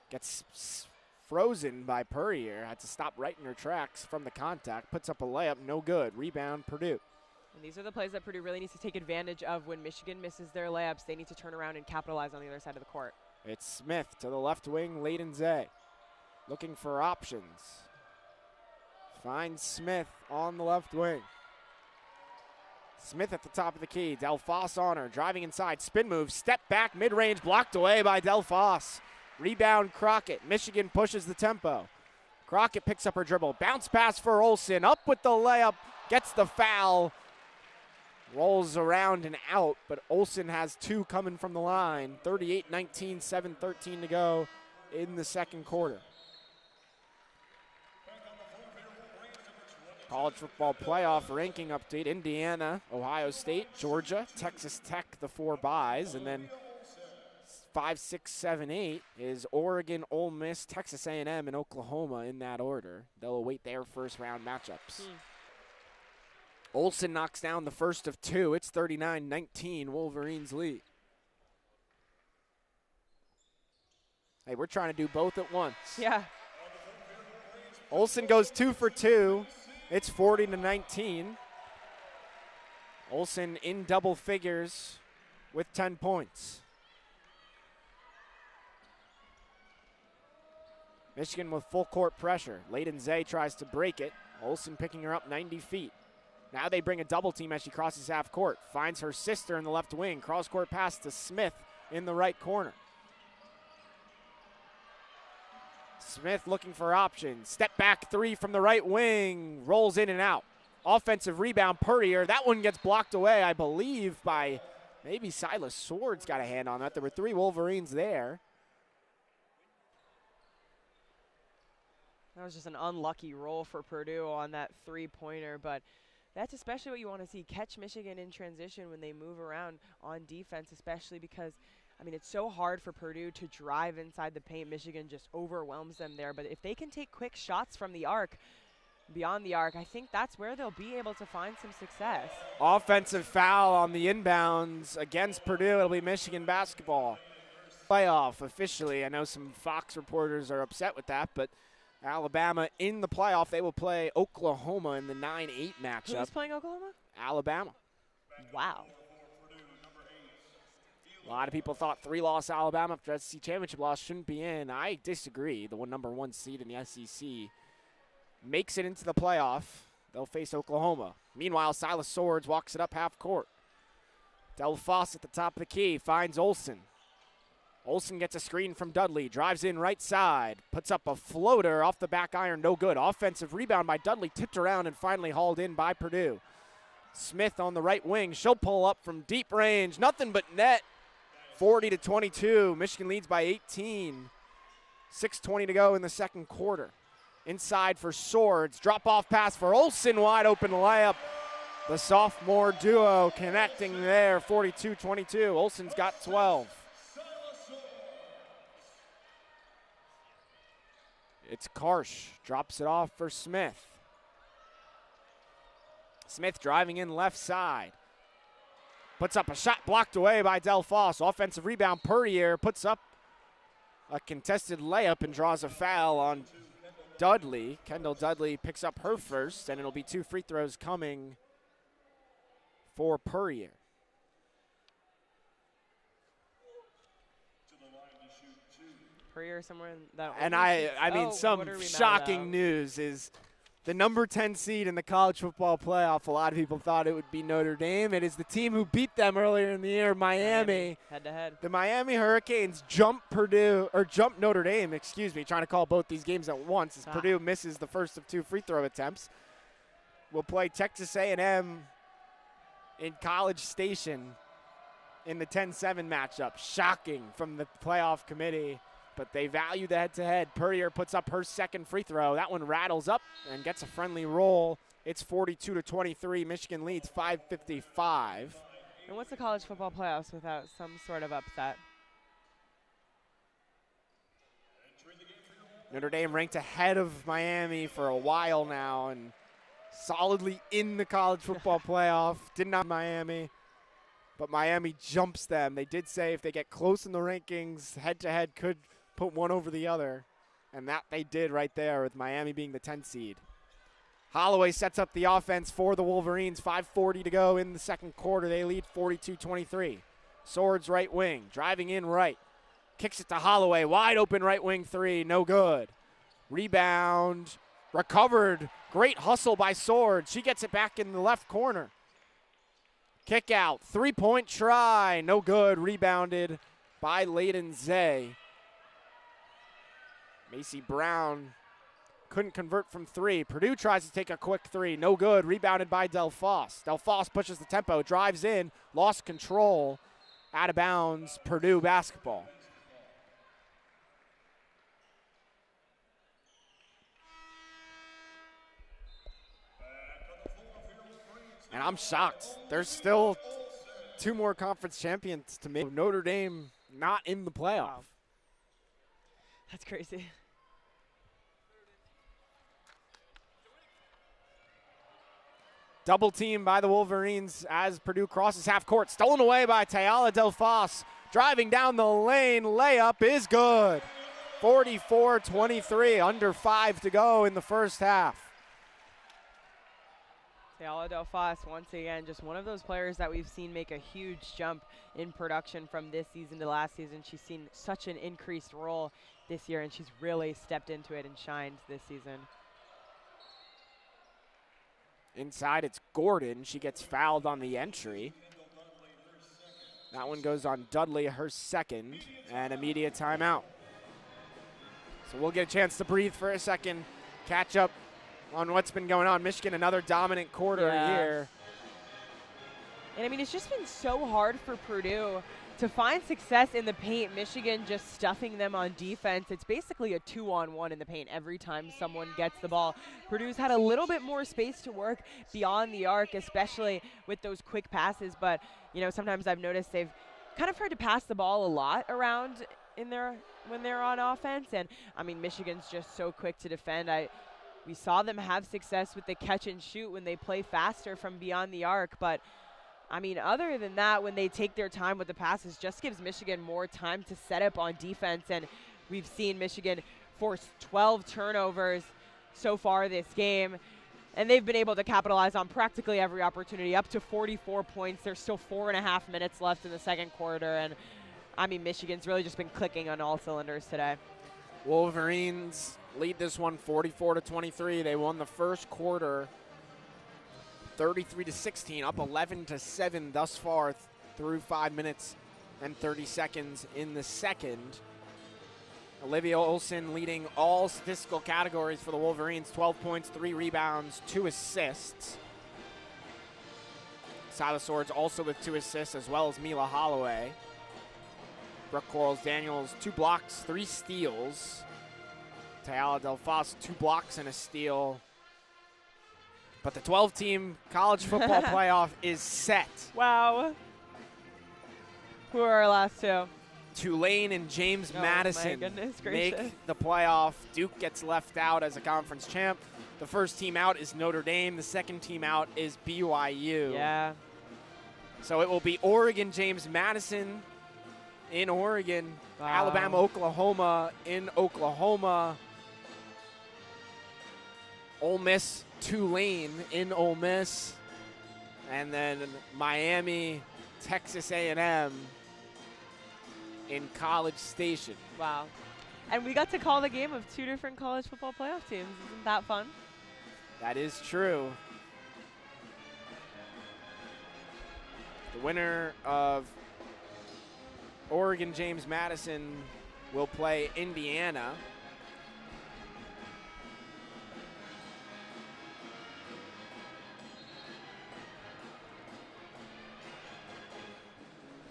Gets frozen by Purrier. Had to stop right in her tracks from the contact. Puts up a layup, no good. Rebound, Purdue. And these are the plays that Purdue really needs to take advantage of. When Michigan misses their layups, they need to turn around and capitalize on the other side of the court. It's Smith to the left wing, Layden Zay. Looking for options. Finds Smith on the left wing. Smith at the top of the key. Delphos on her, driving inside, spin move, step back, mid-range, blocked away by Delphos. Rebound Crockett. Michigan pushes the tempo. Crockett picks up her dribble. Bounce pass for Olsen. Up with the layup. Gets the foul. Rolls around and out, but Olsen has 2 coming from the line. 38-19, 7:13 to go in the second quarter. College football playoff ranking update. Indiana, Ohio State, Georgia, Texas Tech, the 4 byes, and then 5, 6, 7, 8 is Oregon, Ole Miss, Texas A&M, and Oklahoma in that order. They'll await their first round matchups. Olsen knocks down the first of 2. It's 39-19, Wolverines lead. Hey, we're trying to do both at once. Yeah. Olsen goes 2 for 2. It's 40-19. Olsen in double figures with 10 points. Michigan with full court pressure. Layden Zay tries to break it. Olsen picking her up 90 feet. Now they bring a double team as she crosses half court. Finds her sister in the left wing. Cross court pass to Smith in the right corner. Smith looking for options. Step back 3 from the right wing. Rolls in and out. Offensive rebound, Purrier. That one gets blocked away, I believe, by maybe Silas Swords got a hand on that. There were 3 Wolverines there. That was just an unlucky roll for Purdue on that 3-pointer, but that's especially what you want to see. Catch Michigan in transition when they move around on defense, especially because, I mean, it's so hard for Purdue to drive inside the paint. Michigan just overwhelms them there. But if they can take quick shots from the arc, beyond the arc, I think that's where they'll be able to find some success. Offensive foul on the inbounds against Purdue. It'll be Michigan basketball. Playoff officially. I know some Fox reporters are upset with that, but Alabama in the playoff. They will play Oklahoma in the 9-8 matchup. Who's playing Oklahoma? Alabama. Wow. A lot of people thought 3-loss Alabama after the SEC championship loss shouldn't be in. I disagree. The number 1 seed in the SEC makes it into the playoff. They'll face Oklahoma. Meanwhile, Silas Swords walks it up half court. Delphos at the top of the key finds Olsen. Olsen gets a screen from Dudley, drives in right side, puts up a floater off the back iron, no good. Offensive rebound by Dudley, tipped around and finally hauled in by Purdue. Smith on the right wing, she'll pull up from deep range, nothing but net. 40-22, Michigan leads by 18. 6:20 to go in the second quarter. Inside for Swords, drop-off pass for Olsen, wide open layup. The sophomore duo connecting there, 42-22. Olsen's got 12. It's Karsh, drops it off for Smith. Smith driving in left side. Puts up a shot blocked away by Delphos. Offensive rebound, Purrier puts up a contested layup and draws a foul on Dudley. Kendall Dudley picks up her first, and it'll be 2 free throws coming for Purrier. Purdue or somewhere. That And only I mean, some what are we mad shocking about? news is the number 10 seed in the college football playoff. A lot of people thought it would be Notre Dame. It is the team who beat them earlier in the year, Miami. Head-to-head. The Miami Hurricanes jump Notre Dame, excuse me, trying to call both these games at once as Purdue misses the first of 2 free throw attempts. We'll play Texas A&M in College Station in the 10-7 matchup. Shocking from the playoff committee, but they value the head-to-head. Puryear puts up her second free throw. That one rattles up and gets a friendly roll. It's 42-23. Michigan leads 5:55. And what's the college football playoffs without some sort of upset? Notre Dame ranked ahead of Miami for a while now and solidly in the college football playoff. Did not Miami, but Miami jumps them. They did say if they get close in the rankings, head-to-head could put one over the other, and that they did right there with Miami being the 10 seed. Holloway sets up the offense for the Wolverines. 5:40 to go in the second quarter. They lead 42-23. Swords right wing, driving in right. Kicks it to Holloway, wide open right wing three, no good. Rebound, recovered, great hustle by Swords. She gets it back in the left corner. Kick out, three-point try, no good. Rebounded by Layden Zay. Macy Brown couldn't convert from 3. Purdue tries to take a quick 3, no good. Rebounded by Delphos. Delphos pushes the tempo, drives in, lost control, out of bounds, Purdue basketball. And I'm shocked. There's still 2 more conference champions to make. Notre Dame not in the playoff. Wow. That's crazy. Double team by the Wolverines as Purdue crosses half court. Stolen away by Tayala Delphos. Driving down the lane. Layup is good. 44-23. Under 5 to go in the first half. Tayala Delphos, once again, just one of those players that we've seen make a huge jump in production from this season to last season. She's seen such an increased role this year, and she's really stepped into it and shined this season. Inside, it's Gordon. She gets fouled on the entry. That one goes on Dudley, her second, and immediate timeout. So we'll get a chance to breathe for a second, catch up on what's been going on. Michigan, another dominant quarter here. And I mean, it's just been so hard for Purdue to find success in the paint. Michigan just stuffing them on defense. It's basically a 2-on-1 in the paint every time someone gets the ball. Purdue's had a little bit more space to work beyond the arc, especially with those quick passes. But, you know, sometimes I've noticed they've kind of tried to pass the ball a lot around when they're on offense. And, I mean, Michigan's just so quick to defend. We saw them have success with the catch and shoot when they play faster from beyond the arc. But, I mean, other than that, when they take their time with the passes, just gives Michigan more time to set up on defense. And we've seen Michigan force 12 turnovers so far this game. And they've been able to capitalize on practically every opportunity, up to 44 points. There's still 4.5 minutes left in the second quarter. And, I mean, Michigan's really just been clicking on all cylinders today. Wolverines lead this one 44-23. They won the first quarter 33-16, up 11-7 thus far through 5 minutes and 30 seconds in the second. Olivia Olson leading all statistical categories for the Wolverines, 12 points, 3 rebounds, 2 assists. Silas Swords also with 2 assists, as well as Mila Holloway. Brooke Quarles-Daniels, 2 blocks, 3 steals. Tayala Delphos, 2 blocks and a steal. But the 12-team college football playoff is set. Wow. Who are our last 2? Tulane and James Madison make the playoff. Duke gets left out as a conference champ. The first team out is Notre Dame. The second team out is BYU. Yeah. So it will be Oregon, James Madison in Oregon. Wow. Alabama, Oklahoma in Oklahoma. Ole Miss, Tulane in Ole Miss. And then Miami, Texas A&M in College Station. Wow. And we got to call the game of 2 different college football playoff teams. Isn't that fun? That is true. The winner of Oregon James Madison will play Indiana.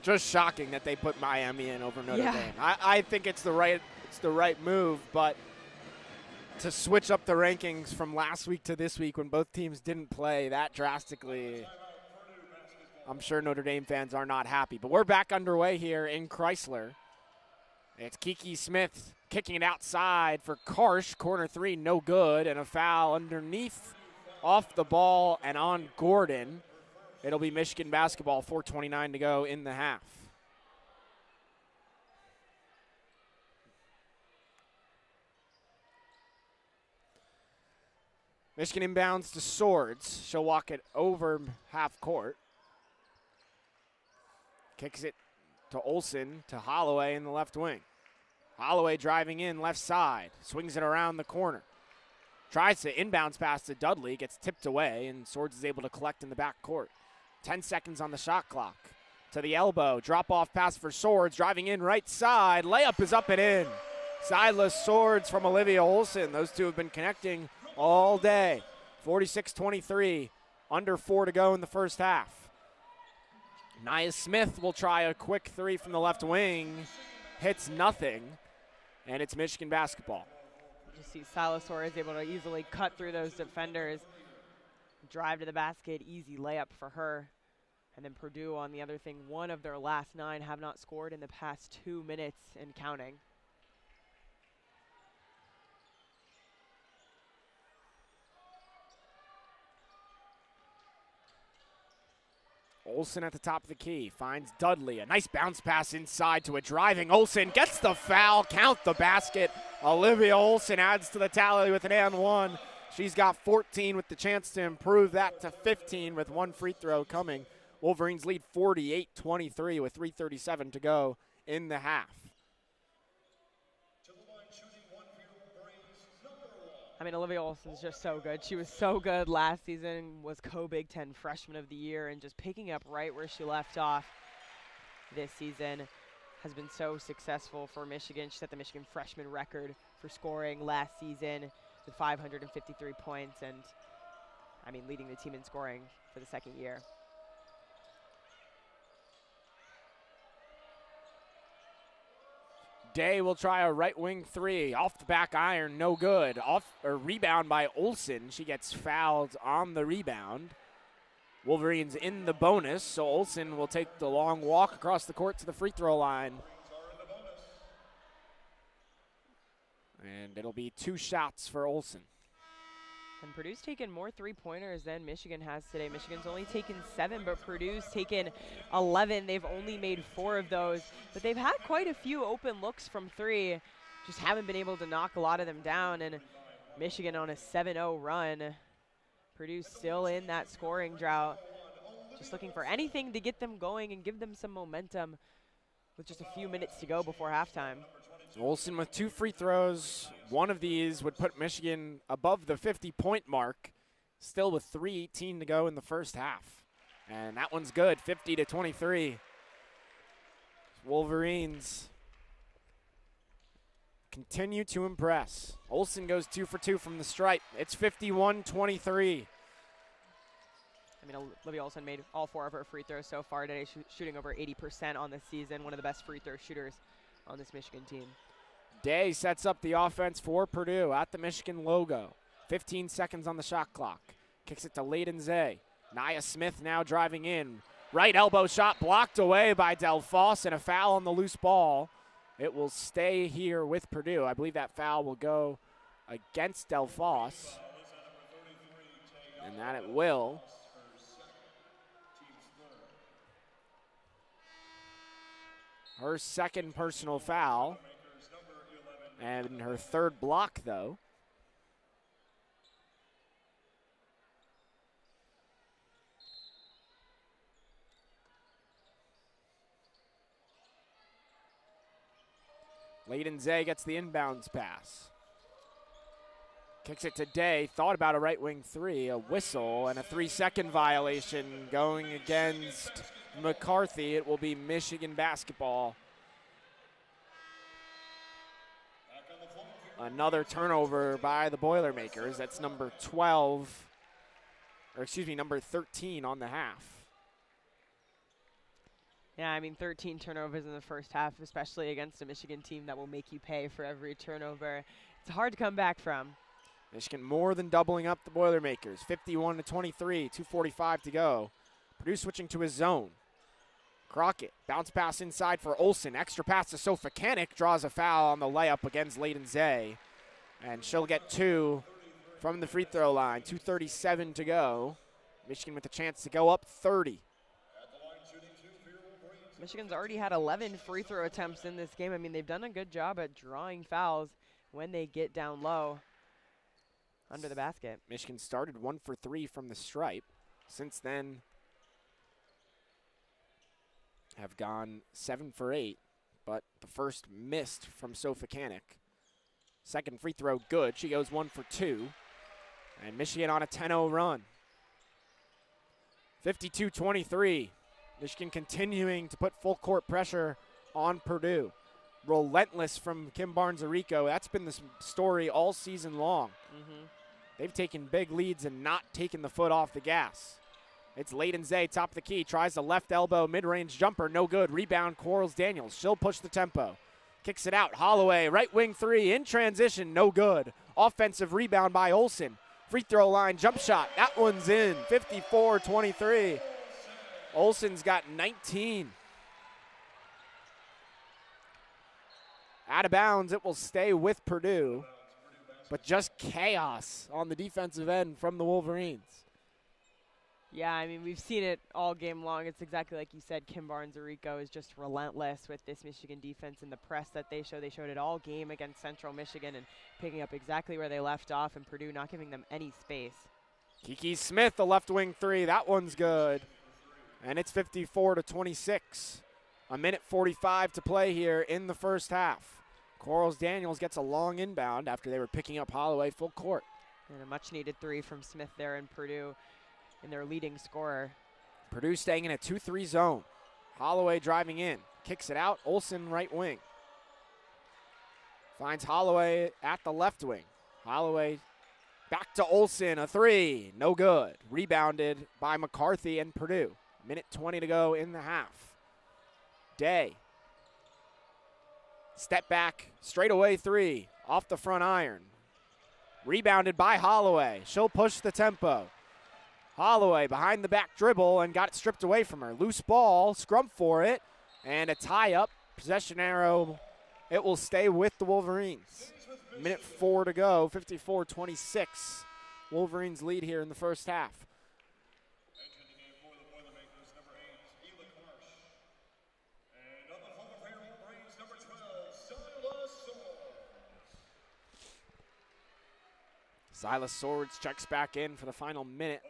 Just shocking that they put Miami in over Notre Dame. I think it's the right move, but to switch up the rankings from last week to this week when both teams didn't play that drastically, I'm sure Notre Dame fans are not happy. But we're back underway here in Crisler. It's Kiki Smith kicking it outside for Karsh. Corner 3, no good, and a foul underneath, off the ball, and on Gordon. It'll be Michigan basketball, 4:29 to go in the half. Michigan inbounds to Swords. She'll walk it over half court. Kicks it to Olsen, to Holloway in the left wing. Holloway driving in left side. Swings it around the corner. Tries to inbounds pass to Dudley. Gets tipped away, and Swords is able to collect in the back court. 10 seconds on the shot clock. To the elbow. Drop-off pass for Swords. Driving in right side. Layup is up and in. Silas Swords from Olivia Olsen. Those two have been connecting all day. 46-23. Under 4 to go in the first half. Nia Smith will try a quick 3 from the left wing. Hits nothing. And it's Michigan basketball. You see Silas Swords able to easily cut through those defenders. Drive to the basket. Easy layup for her. And then Purdue on the other thing, one of their last 9 have not scored in the past 2 minutes and counting. Olsen at the top of the key, finds Dudley. A nice bounce pass inside to a driving Olsen. Gets the foul, count the basket. Olivia Olsen adds to the tally with an and 1. She's got 14 with the chance to improve that to 15 with 1 free throw coming. Wolverines lead 48-23 with 3:37 to go in the half. I mean, Olivia Olsen's just so good. She was so good last season, was co-Big Ten Freshman of the Year, and just picking up right where she left off this season has been so successful for Michigan. She set the Michigan freshman record for scoring last season with 553 points, and, I mean, leading the team in scoring for the second year. Day will try a right wing 3 off the back iron, no good. Rebound by Olsen. She gets fouled on the rebound. Wolverines in the bonus, so Olsen will take the long walk across the court to the free throw line. And it'll be 2 shots for Olsen. And Purdue's taken more 3-pointers than Michigan has today. Michigan's only taken 7, but Purdue's taken 11. They've only made 4 of those, but they've had quite a few open looks from 3. Just haven't been able to knock a lot of them down, and Michigan on a 7-0 run. Purdue's still in that scoring drought. Just looking for anything to get them going and give them some momentum with just a few minutes to go before halftime. Olsen with 2 free throws. One of these would put Michigan above the 50-point mark, still with 3:18 to go in the first half. And that one's good, 50-23. Wolverines continue to impress. Olsen goes 2 for 2 from the stripe. It's 51-23. I mean, Olivia Olsen made all 4 of her free throws so far today, shooting over 80% on the season. One of the best free throw shooters on this Michigan team. Day sets up the offense for Purdue at the Michigan logo. 15 seconds on the shot clock. Kicks it to Layden Zay. Nia Smith now driving in. Right elbow shot blocked away by Del Foss, and a foul on the loose ball. It will stay here with Purdue. I believe that foul will go against Del Foss. And that it will. Her second personal foul. And her 3rd block, though. Jaden Zay gets the inbounds pass. Kicks it to Day, thought about a right wing three, a whistle, and a 3-second violation going against McCarthy. It will be Michigan basketball. Another turnover by the Boilermakers. That's number 12, or excuse me, number 13 on the half. Yeah, I mean, 13 turnovers in the first half, especially against a Michigan team that will make you pay for every turnover. It's hard to come back from. Michigan more than doubling up the Boilermakers, 51-23, 2:45 to go. Purdue switching to his zone. Crockett, bounce pass inside for Olsen. Extra pass to Sofakanik, draws a foul on the layup against Jaden Zay. And she'll get 2 from the free throw line. 2:37 to go. Michigan with a chance to go up 30. Michigan's already had 11 free throw attempts in this game. I mean, they've done a good job at drawing fouls when they get down low under the basket. Michigan started 1 for 3 from the stripe. Since then, have gone 7 for 8, but the first missed from Sofakanik. Second free throw good. She goes 1 for 2. And Michigan on a 10-0 run. 52-23. Michigan continuing to put full court pressure on Purdue. Relentless from Kim Barnes-Arico. That's been the story all season long. They've taken big leads and not taken the foot off the gas. It's Jaden Zay, top of the key, tries the left elbow mid-range jumper, no good. Rebound, Quarles Daniels. She'll push the tempo. Kicks it out, Holloway, right wing three, in transition, no good. Offensive rebound by Olsen. Free throw line, jump shot, that one's in, 54-23. Olsen's got 19. Out of bounds, it will stay with Purdue, but just chaos on the defensive end from the Wolverines. Yeah, I mean, we've seen it all game long. It's exactly like you said. Kim Barnes-Arico is just relentless with this Michigan defense and the press that they show. They showed it all game against Central Michigan and picking up exactly where they left off, and Purdue not giving them any space. Kiki Smith, the left wing three, that one's good. And it's 54-26. A minute 45 to play here in the first half. Quarles Daniels gets a long inbound after they were picking up Holloway full court. And a much-needed 3 from Smith there in Purdue, and their leading scorer. Purdue staying in a 2-3 zone. Holloway driving in, kicks it out. Olsen right wing. Finds Holloway at the left wing. Holloway back to Olsen, a 3, no good. Rebounded by McCarthy and Purdue. Minute 20 to go in the half. Day. Step back, straightaway 3, off the front iron. Rebounded by Holloway. She'll push the tempo. Holloway behind the back dribble and got it stripped away from her. Loose ball, scrum for it, and a tie-up. Possession arrow, it will stay with the Wolverines. Minute 4 to go, 54-26. Wolverines lead here in the first half. Silas Swords checks back in for the final minute.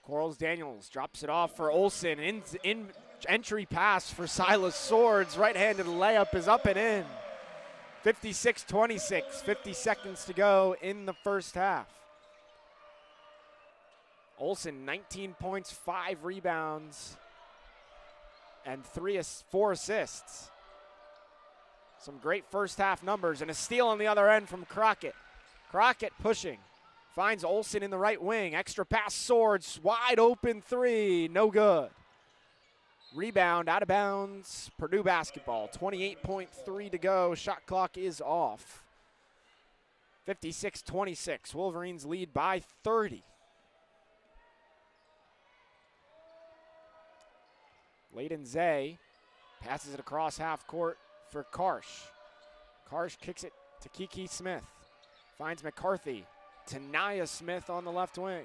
Quarles Daniels drops it off for Olsen. In entry pass for Silas Swords. Right-handed layup is up and in. 56-26, 50 seconds to go in the first half. Olsen, 19 points, 5 rebounds, and 4 assists. Some great first half numbers, and a steal on the other end from Crockett. Crockett pushing. Finds Olsen in the right wing. Extra pass, Swords, wide open 3, no good. Rebound, out of bounds, Purdue basketball. 28.3 to go, shot clock is off. 56-26, Wolverines lead by 30. Jaden Zay passes it across half court for Karsh. Karsh kicks it to Kiki Smith. Finds McCarthy. To Nia Smith on the left wing.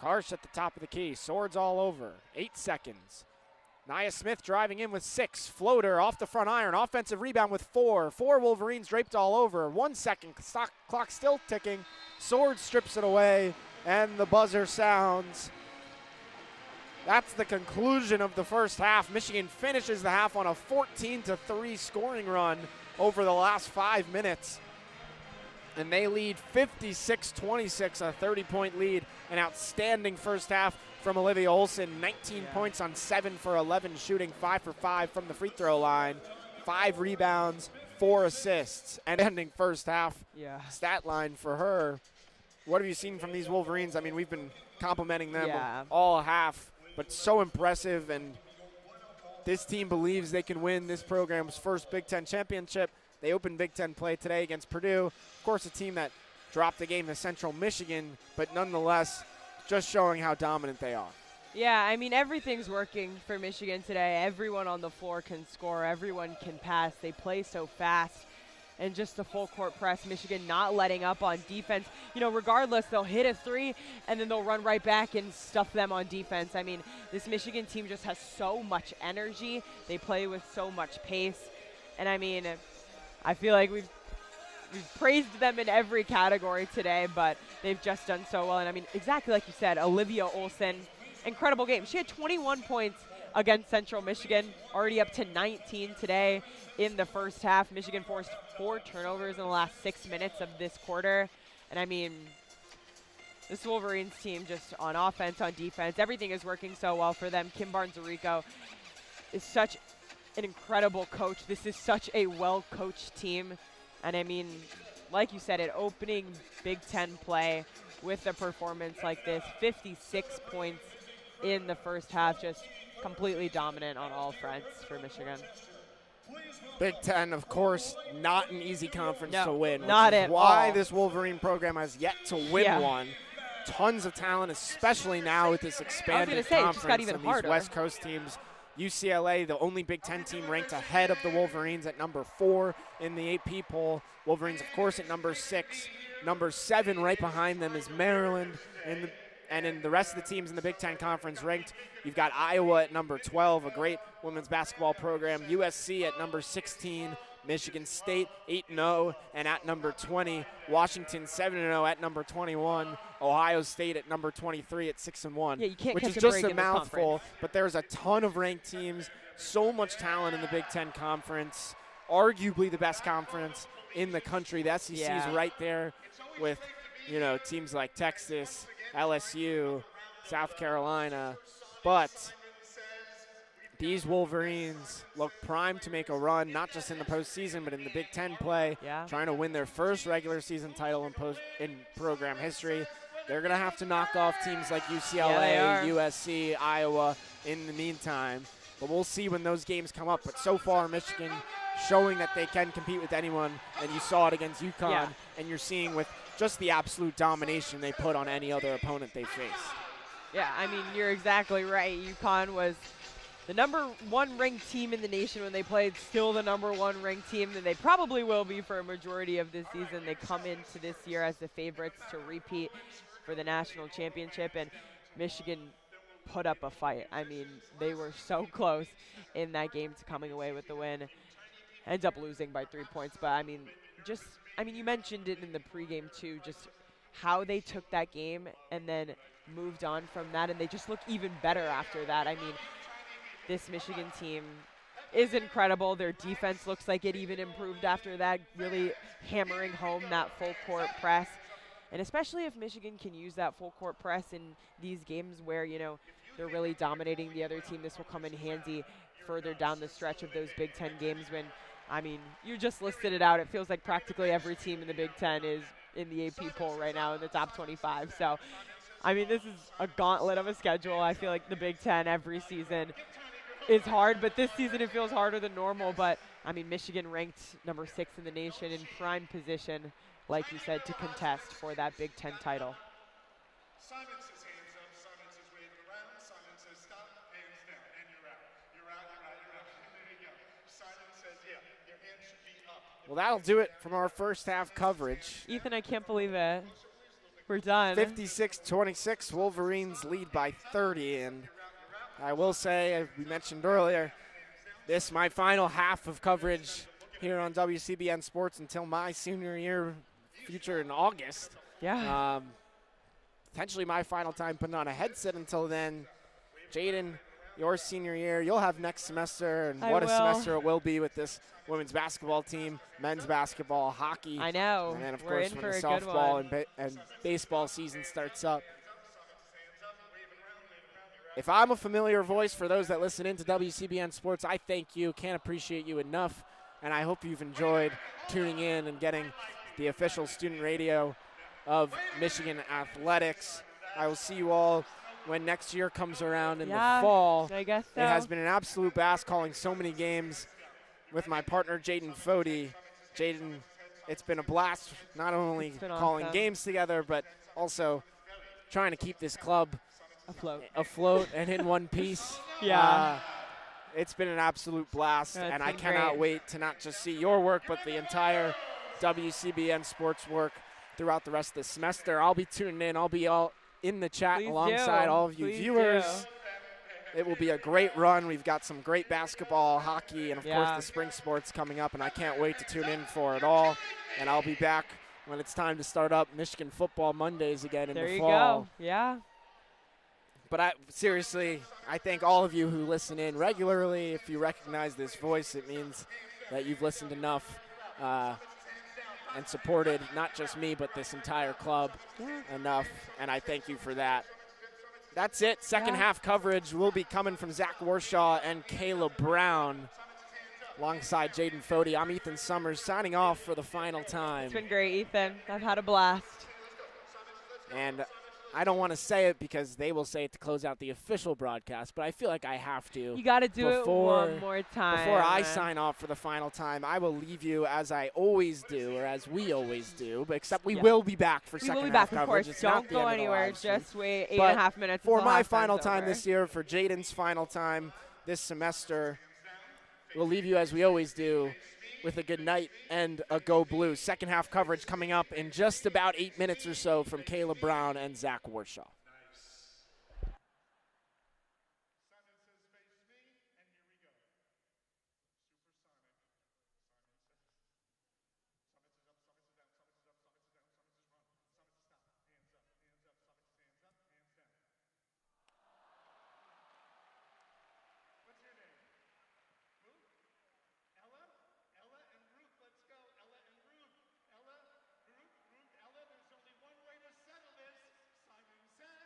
Karsh at the top of the key. Swords all over. 8 seconds. Nia Smith driving in with 6. Floater off the front iron. Offensive rebound with 4. 4 Wolverines draped all over. 1 second. Clock still ticking. Sword strips it away, and the buzzer sounds. That's the conclusion of the first half. Michigan finishes the half on a 14-3 scoring run over the last 5 minutes. And they lead 56-26, a 30-point lead. An outstanding first half from Olivia Olson. 19 points on 7 for 11 shooting, 5 for 5 from the free throw line. 5 rebounds, 4 assists. And ending first half stat line for her. What have you seen from these Wolverines? I mean, we've been complimenting them all half, but so impressive. And this team believes they can win this program's first Big Ten championship. They opened Big Ten play today against Purdue. Of course, a team that dropped the game to Central Michigan, but nonetheless, just showing how dominant they are. Yeah, I mean, everything's working for Michigan today. Everyone on the floor can score. Everyone can pass. They play so fast. And just the full court press, Michigan not letting up on defense. You know, regardless, they'll hit a 3, and then they'll run right back and stuff them on defense. I mean, this Michigan team just has so much energy. They play with so much pace. And, I mean, I feel like we've praised them in every category today, but they've just done so well. And, I mean, exactly like you said, Olivia Olson, incredible game. She had 21 points against Central Michigan, already up to 19 today in the first half. Michigan forced 4 turnovers in the last 6 minutes of this quarter. And, I mean, this Wolverines team just on offense, on defense, everything is working so well for them. Kim Barnes-Arico is such an incredible coach. This is such a well-coached team. And, I mean, like you said, an opening Big Ten play with a performance like this, 56 points in the first half, just completely dominant on all fronts for Michigan. Big Ten, of course, not an easy conference to win. Not at all. Why this Wolverine program has yet to win one. Tons of talent, especially now with this expanded conference. It just got even and harder. These West Coast teams. UCLA, the only Big Ten team ranked ahead of the Wolverines at number 4 in the AP poll. Wolverines, of course, at number 6. Number 7 right behind them is Maryland. And in the rest of the teams in the Big Ten Conference ranked, you've got Iowa at number 12, a great women's basketball program. USC at number 16. Michigan State 8-0 and at number 20. Washington 7-0 at number 21. Ohio State at number 23 at 6-1. Yeah, you can't which catch is a just break a in this mouthful. conference. But there's a ton of ranked teams. So much talent in the Big Ten Conference. Arguably the best conference in the country. The SEC is right there with, you know, teams like Texas, LSU, South Carolina. But these Wolverines look primed to make a run, not just in the postseason, but in the Big Ten play, trying to win their first regular season title in program history. They're going to have to knock off teams like UCLA, USC, Iowa in the meantime. But we'll see when those games come up. But so far, Michigan showing that they can compete with anyone, and you saw it against UConn, and you're seeing with just the absolute domination they put on any other opponent they faced. Yeah, I mean, you're exactly right. UConn was the number 1 ranked team in the nation when they played, still the number 1 ranked team, and they probably will be for a majority of this season. They come into this year as the favorites to repeat for the national championship, and Michigan put up a fight. I mean, they were so close in that game to coming away with the win. Ends up losing by 3 points, but I mean, you mentioned it in the pregame too, just how they took that game and then moved on from that, and they just look even better after that. I mean, this Michigan team is incredible. Their defense looks like it even improved after that, really hammering home that full court press. And especially if Michigan can use that full court press in these games where, you know, they're really dominating the other team, this will come in handy further down the stretch of those Big Ten games when, I mean, you just listed it out. It feels like practically every team in the Big Ten is in the AP poll right now in the top 25. So, I mean, this is a gauntlet of a schedule. I feel like the Big Ten every season is hard, but this season it feels harder than normal. But, I mean, Michigan ranked number 6 in the nation in prime position, like you said, to contest for that Big Ten title. Simon says hands up, Simon says wave it around, Simon says stop, hands down, and you're out. You're out, you're out, you're out. There you go. Simon says, yeah, your hand should be up. Well, that'll do it from our first half coverage. Ethan, I can't believe it. We're done. 56-26, Wolverines lead by 30. And I will say, as we mentioned earlier, this my final half of coverage here on WCBN Sports until my senior year future in August. Yeah. Potentially my final time putting on a headset until then. Jaden, your senior year, you'll have next semester, and what a semester it will be with this women's basketball team, men's basketball, hockey. I know. And then, of We're course, in when for the a good softball one. and baseball season starts up. If I'm a familiar voice for those that listen into WCBN Sports, I thank you. Can't appreciate you enough. And I hope you've enjoyed tuning in and getting the official student radio of Michigan Athletics. I will see you all when next year comes around in the fall. I guess so. It has been an absolute blast calling so many games with my partner, Jaden Fode. Jaden, it's been a blast not only calling games together, but also trying to keep this club afloat and in one piece. Yeah. It's been an absolute blast, Yeah, and I cannot wait to not just see your work, but the entire WCBN sports work throughout the rest of the semester. I'll be tuning in. I'll be all in the chat alongside all of you viewers. It will be a great run. We've got some great basketball, hockey, and, of course, the spring sports coming up, and I can't wait to tune in for it all. And I'll be back when it's time to start up Michigan football Mondays again in the fall. There you go. Yeah. But seriously, I thank all of you who listen in regularly. If you recognize this voice, it means that you've listened enough and supported not just me, but this entire club enough, and I thank you for that. That's it. Second half coverage will be coming from Zach Warshaw and Kayla Brown alongside Jaden Fode. I'm Ethan Sommers signing off for the final time. It's been great, Ethan. I've had a blast. And I don't want to say it because they will say it to close out the official broadcast, but I feel like I have to. You got to do it one more time. Before I sign off for the final time, I will leave you as I always do, or as we always do, but except we will be back for second half coverage. We will be back, of course. Don't go anywhere. Just wait 8.5 minutes. For my final time this year, for Jaden's final time this semester, we'll leave you as we always do with a good night and a Go Blue. Second half coverage coming up in just about 8 minutes or so from Kayla Brown and Zach Warshaw. Ella, there's only one way to settle this. Simon says.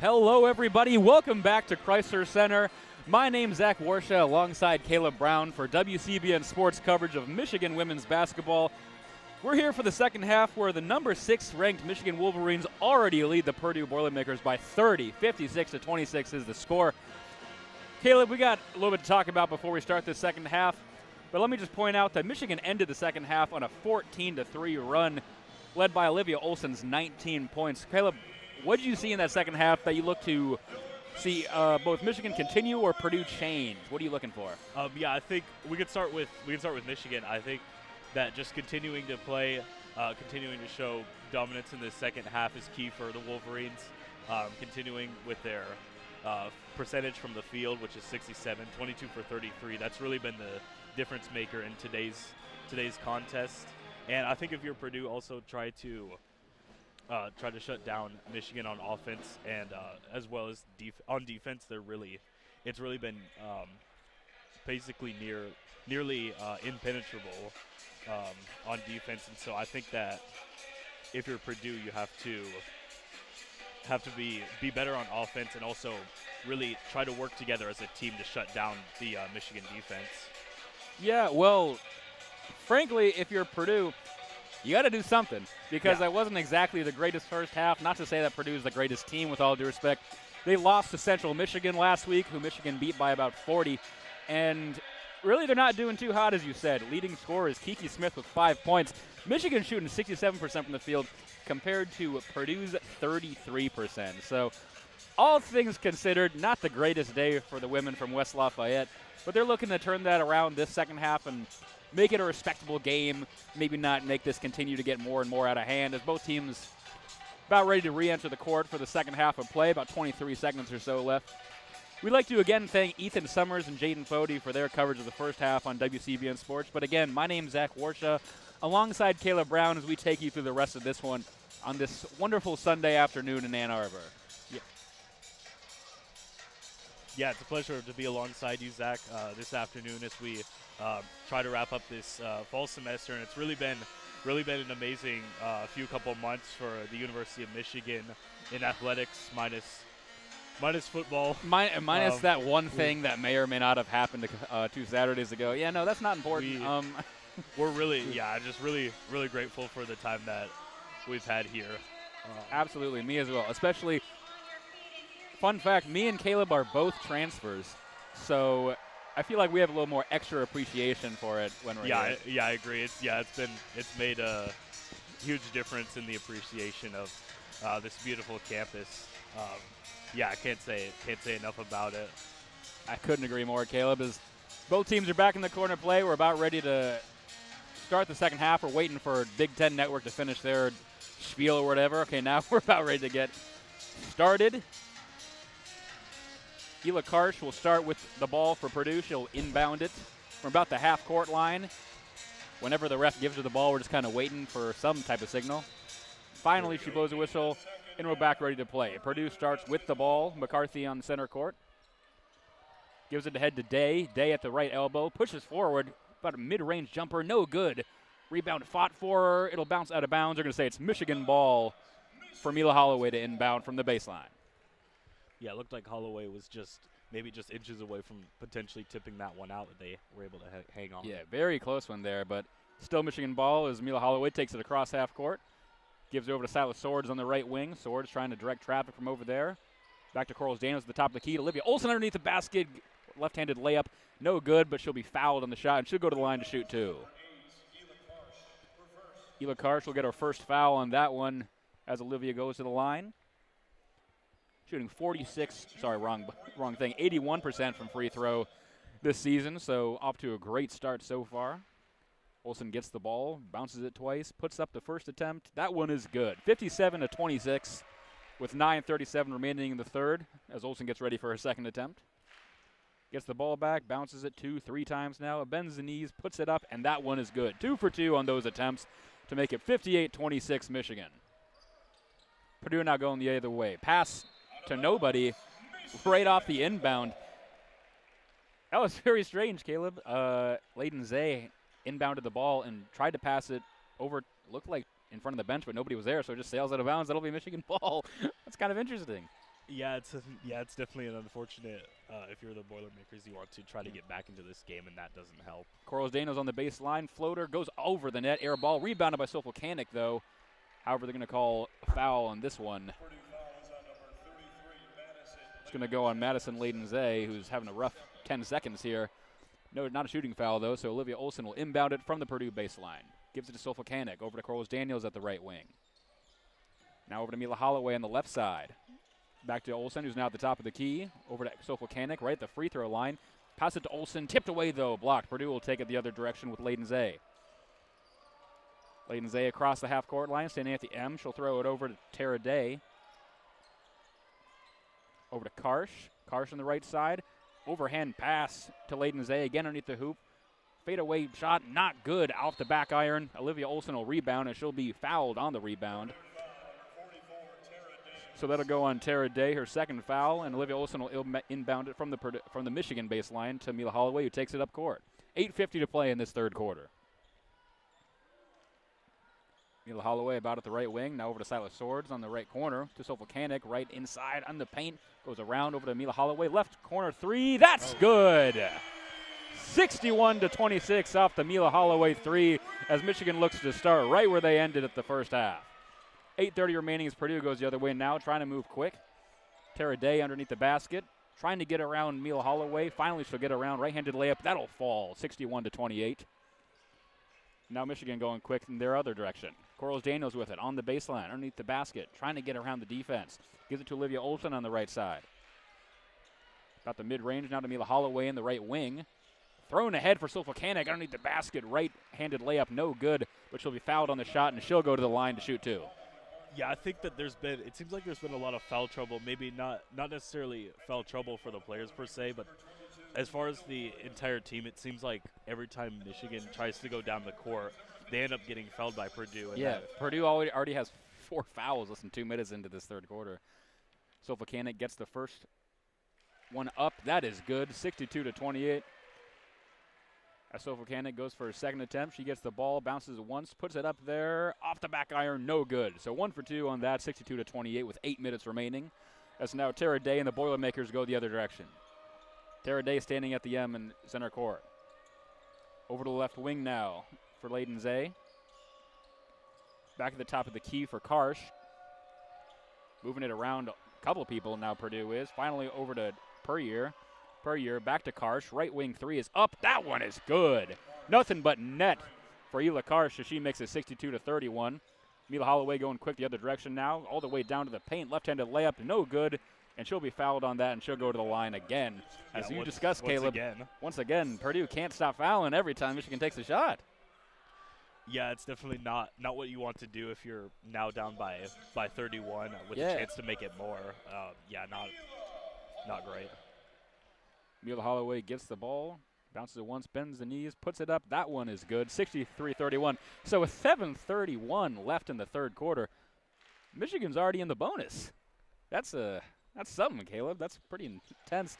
Hello, everybody. Welcome back to Crisler Center. My name's Zach Warshaw alongside Caleb Brown for WCBN sports coverage of Michigan women's basketball. We're here for the second half where the number 6 ranked Michigan Wolverines already lead the Purdue Boilermakers by 30. 56-26 is the score. Caleb, we got a little bit to talk about before we start this second half, but let me just point out that Michigan ended the second half on a 14-3 run led by Olivia Olson's 19 points. Caleb, what did you see in that second half that you look to see both Michigan continue or Purdue change? What are you looking for? Yeah, I think we could start with Michigan. I think that just continuing to play, continuing to show dominance in the second half is key for the Wolverines. Continuing with their percentage from the field, which is 67, 22 for 33. That's really been the difference maker in today's contest. And I think if you're Purdue, also try to shut down Michigan on offense and as well as on defense. It's really been basically nearly impenetrable on defense. And so I think that if you're Purdue, you have to be better on offense and also really try to work together as a team to shut down the Michigan defense. Yeah, well, frankly, if you're Purdue, you got to do something because that wasn't exactly the greatest first half. Not to say that Purdue is the greatest team with all due respect. They lost to Central Michigan last week, who Michigan beat by about 40. And really they're not doing too hot, as you said. Leading scorer is Kiki Smith with 5 points. Michigan shooting 67% from the field compared to Purdue's 33%. So all things considered, not the greatest day for the women from West Lafayette. But they're looking to turn that around this second half and make it a respectable game, maybe not make this continue to get more and more out of hand as both teams about ready to re-enter the court for the second half of play, about 23 seconds or so left. We'd like to again thank Ethan Sommers and Jaden Fode for their coverage of the first half on WCBN Sports. But again, my name's Zach Warshaw, alongside Caleb Brown as we take you through the rest of this one on this wonderful Sunday afternoon in Ann Arbor. Yeah, it's a pleasure to be alongside you, Zach, this afternoon as we try to wrap up this fall semester. And it's really been an amazing few couple months for the University of Michigan in athletics, minus football. Minus that one thing that may or may not have happened 2 Saturdays ago. Yeah, no, that's not important. We're really grateful for the time that we've had here. Absolutely, me as well. Especially, fun fact, me and Caleb are both transfers, so I feel like we have a little more extra appreciation for it when we're here. Yeah, I agree. It's made a huge difference in the appreciation of this beautiful campus. I can't say enough about it. I couldn't agree more, Caleb. As both teams are back in the corner play, we're about ready to start the second half. We're waiting for Big Ten Network to finish their spiel or whatever. Okay, now we're about ready to get started. Hila Karsh will start with the ball for Purdue. She'll inbound it from about the half-court line. Whenever the ref gives her the ball, we're just kind of waiting for some type of signal. Finally, she blows a whistle, and we're back ready to play. Purdue starts with the ball. McCarthy on the center court. Gives it ahead to Day. Day at the right elbow. Pushes forward. About a mid-range jumper. No good. Rebound fought for her. It'll bounce out of bounds. They're going to say it's Michigan ball for Mila Holloway to inbound from the baseline. Yeah, it looked like Holloway was maybe just inches away from potentially tipping that one out, but they were able to hang on. Yeah, very close one there, but still Michigan ball as Mila Holloway takes it across half court. Gives it over to Silas Swords on the right wing. Swords trying to direct traffic from over there. Back to Corals Daniels at the top of the key. Olivia Olson underneath the basket. Left-handed layup. No good, but she'll be fouled on the shot and she'll go to the line to shoot two. Hila Karsh will get her first foul on that one as Olivia goes to the line. Shooting 81% from free throw this season, so off to a great start so far. Olson gets the ball, bounces it twice, puts up the first attempt. That one is good. 57-26 with 9:37 remaining in the third as Olson gets ready for her second attempt. Gets the ball back, bounces it 2-3 times now, bends the knees, puts it up, and that one is good. 2 for 2 on those attempts to make it 58-26 Michigan. Purdue now going the other way. Pass to nobody right off the inbound. That was very strange, Caleb. Layden Zay inbounded the ball and tried to pass it over, looked like in front of the bench, but nobody was there, so it just sails out of bounds. That'll be Michigan ball. That's kind of interesting. Yeah, it's definitely an unfortunate. If you're the Boilermakers, you want to try to get back into this game, and that doesn't help. Corals Daniels on the baseline. Floater goes over the net. Air ball rebounded by Volcanic, though. However, they're going to call a foul on this one. It's going to go on Madison Layden-Zay, who's having a rough 10 seconds here. No, not a shooting foul, though, so Olivia Olson will inbound it from the Purdue baseline. Gives it to Volcanic. Over to Corals Daniels at the right wing. Now over to Mila Holloway on the left side. Back to Olsen, who's now at the top of the key. Over to Volcanic, right at the free throw line. Pass it to Olsen. Tipped away, though. Blocked. Purdue will take it the other direction with Layden-Zay. Layden-Zay across the half-court line, standing at the M. She'll throw it over to Tara Day. Over to Karsh. Karsh on the right side. Overhand pass to Layden-Zay. Again underneath the hoop. Fadeaway shot, not good. Off the back iron. Olivia Olsen will rebound, and she'll be fouled on the rebound. So that'll go on Tara Day, her second foul, and Olivia Olsen will inbound it from the Michigan baseline to Mila Holloway, who takes it up court. 8:50 to play in this third quarter. Mila Holloway about at the right wing, now over to Silas Swords on the right corner to Volcanic, right inside on the paint, goes around over to Mila Holloway, left corner three, that's good! 61-26 off the Mila Holloway three as Michigan looks to start right where they ended at the first half. 8:30 remaining as Purdue goes the other way now, trying to move quick. Tara Day underneath the basket, trying to get around Mila Holloway. Finally, she'll get around. Right-handed layup, that'll fall, 61-28. Now Michigan going quick in their other direction. Corals Daniels with it on the baseline, underneath the basket, trying to get around the defense. Gives it to Olivia Olsen on the right side. About the mid-range now to Mila Holloway in the right wing. Thrown ahead for Volcanic underneath the basket. Right-handed layup, no good, but she'll be fouled on the shot, and she'll go to the line to shoot two. Yeah, I think that it seems like there's been a lot of foul trouble, maybe not necessarily foul trouble for the players per se, but as far as the entire team, it seems like every time Michigan tries to go down the court, they end up getting fouled by Purdue. And Purdue already has 4 fouls less than 2 minutes into this third quarter. So Volcanic gets the first one up. That is good, 62-28. As Volcanic goes for her second attempt, she gets the ball, bounces once, puts it up there, off the back iron, no good. So 1 for 2 on that, 62-28 with 8 minutes remaining. As now Tara Day and the Boilermakers go the other direction. Tara Day standing at the M in center court. Over to the left wing now for Layden-Zay. Back at the top of the key for Karsh. Moving it around a couple of people now Purdue is. Finally over to Puryear. Puryear back to Karsh. Right wing three is up. That one is good. Nothing but net for Ela Karsh as she makes it 62-31. Mila Holloway going quick the other direction now. All the way down to the paint. Left-handed layup. No good. And she'll be fouled on that, and she'll go to the line again. As you discussed, Caleb, once again, Purdue can't stop fouling every time Michigan takes a shot. Yeah, it's definitely not what you want to do if you're now down by 31 with a chance to make it more. Not great. Mila Holloway gets the ball, bounces it once, bends the knees, puts it up. That one is good, 63-31. So with 7:31 left in the third quarter, Michigan's already in the bonus. That's something, Caleb. That's pretty intense.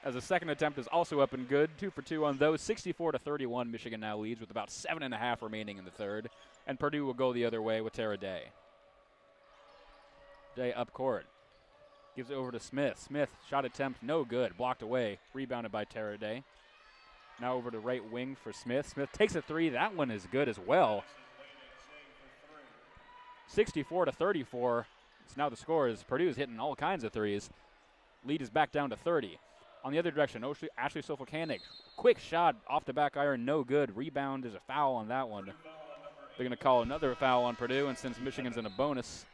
As the second attempt is also up and good. 2 for 2 on those. 64-31. Michigan now leads with about 7.5 remaining in the third. And Purdue will go the other way with Tara Day. Day up court. Gives it over to Smith. Smith, shot attempt, no good. Blocked away. Rebounded by Tara Day. Now over to right wing for Smith. Smith takes a three. That one is good as well. 64-34. So now the score is Purdue is hitting all kinds of threes. Lead is back down to 30. On the other direction, Ashley Volcanic. Quick shot off the back iron, no good. Rebound is a foul on that one. They're going to call another foul on Purdue, and since Michigan's in a bonus,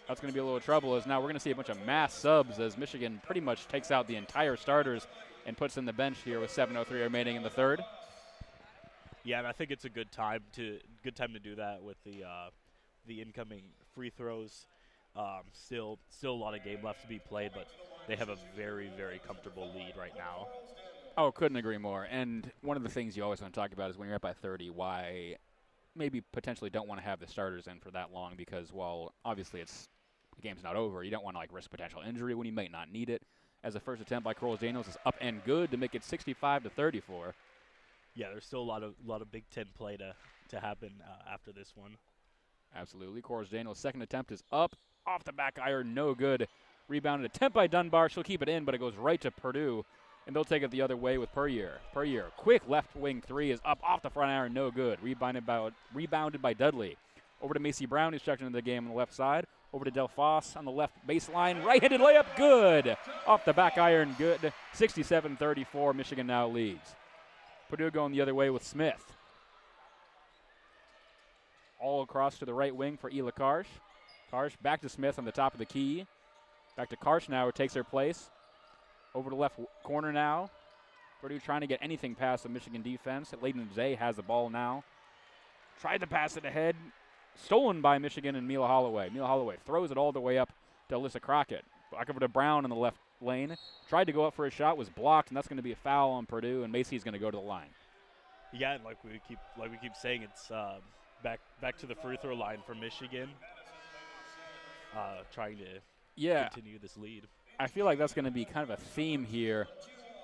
that's going to be a little trouble. As now we're going to see a bunch of mass subs as Michigan pretty much takes out the entire starters and puts in the bench here with 7:03 remaining in the third. Yeah, and I think it's a good time to do that with the incoming free throws. Still a lot of game left to be played, but they have a very, very comfortable lead right now. Oh, couldn't agree more. And one of the things you always want to talk about is when you're up by 30, why maybe potentially don't want to have the starters in for that long, because while obviously the game's not over, you don't want to risk potential injury when you might not need it. As the first attempt by Corals Daniels is up and good to make it 65-34. Yeah, there's still a lot of Big Ten play to happen after this one. Absolutely. Corals Daniels' second attempt is up off the back iron, no good. Rebounded, attempt by Dunbar. She'll keep it in, but it goes right to Purdue, and they'll take it the other way with Puryear. Puryear, quick left wing three is up off the front iron, no good. Rebounded by Dudley. Over to Macy Brown, who's checked into the game on the left side. Over to Delphos on the left baseline. Right-handed layup, good. Off the back iron, good. 67-34, Michigan now leads. Purdue going the other way with Smith. All across to the right wing for Ela Karsh. Karsh back to Smith on the top of the key. Back to Karsh now, who takes her place. Over to left corner now. Purdue trying to get anything past the Michigan defense. Layden Zay has the ball now. Tried to pass it ahead. Stolen by Michigan and Mila Holloway. Mila Holloway throws it all the way up to Alyssa Crockett. Back over to Brown in the left lane. Tried to go up for a shot, was blocked, and that's going to be a foul on Purdue, and Macy's going to go to the line. Yeah, and like we keep saying, it's back to the free throw line for Michigan. Trying to continue this lead. I feel like that's going to be kind of a theme here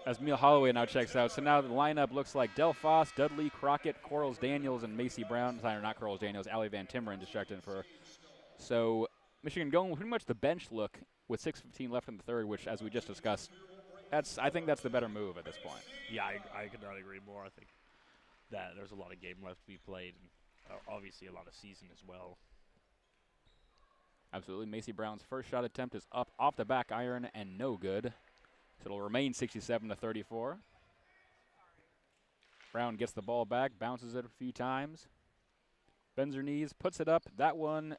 as Mila Holloway now checks out. So now the lineup looks like Delphos, Dudley, Crockett, Corals Daniels, and Macy Brown. Sorry, not Corals Daniels, Allie Van Timmeren just checked in for. So Michigan going pretty much the bench look with 6:15 left in the third, which, as we just discussed, I think that's the better move at this point. Yeah, I could not agree more. I think that there's a lot of game left to be played, and obviously a lot of season as well. Absolutely. Macy Brown's first shot attempt is up off the back iron and no good. So it'll remain 67-34. Brown gets the ball back, bounces it a few times. Bends her knees, puts it up. That one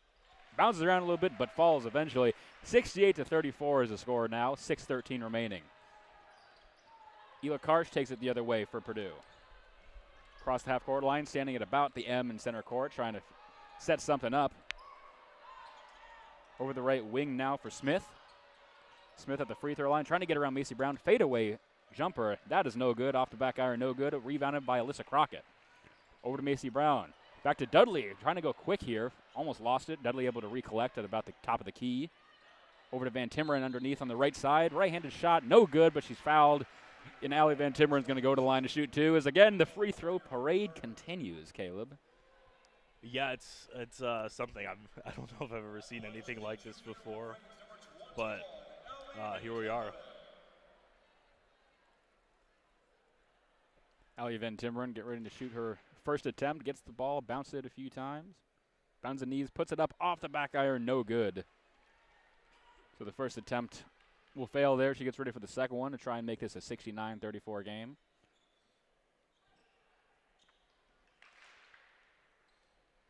bounces around a little bit, but falls eventually. 68-34 is the score now. 6:13 remaining. Ela Karsh takes it the other way for Purdue. Across the half-court line, standing at about the M in center court, trying to set something up. Over the right wing now for Smith. Smith at the free throw line, trying to get around Macy Brown. Fadeaway jumper, that is no good. Off the back iron, no good. Rebounded by Alyssa Crockett. Over to Macy Brown. Back to Dudley, trying to go quick here. Almost lost it. Dudley able to recollect at about the top of the key. Over to Van Timmeren underneath on the right side. Right-handed shot, no good, but she's fouled. And Allie Van Timmeren's going to go to the line to shoot two. As again, the free throw parade continues, Caleb. Yeah, it's something I don't know if I've ever seen anything like this before, but here we are. Allie Van Timmeren get ready to shoot her first attempt. Gets the ball, bounces it a few times. Bounds the knees, puts it up off the back iron, no good. So the first attempt will fail there. She gets ready for the second one to try and make this a 69-34 game.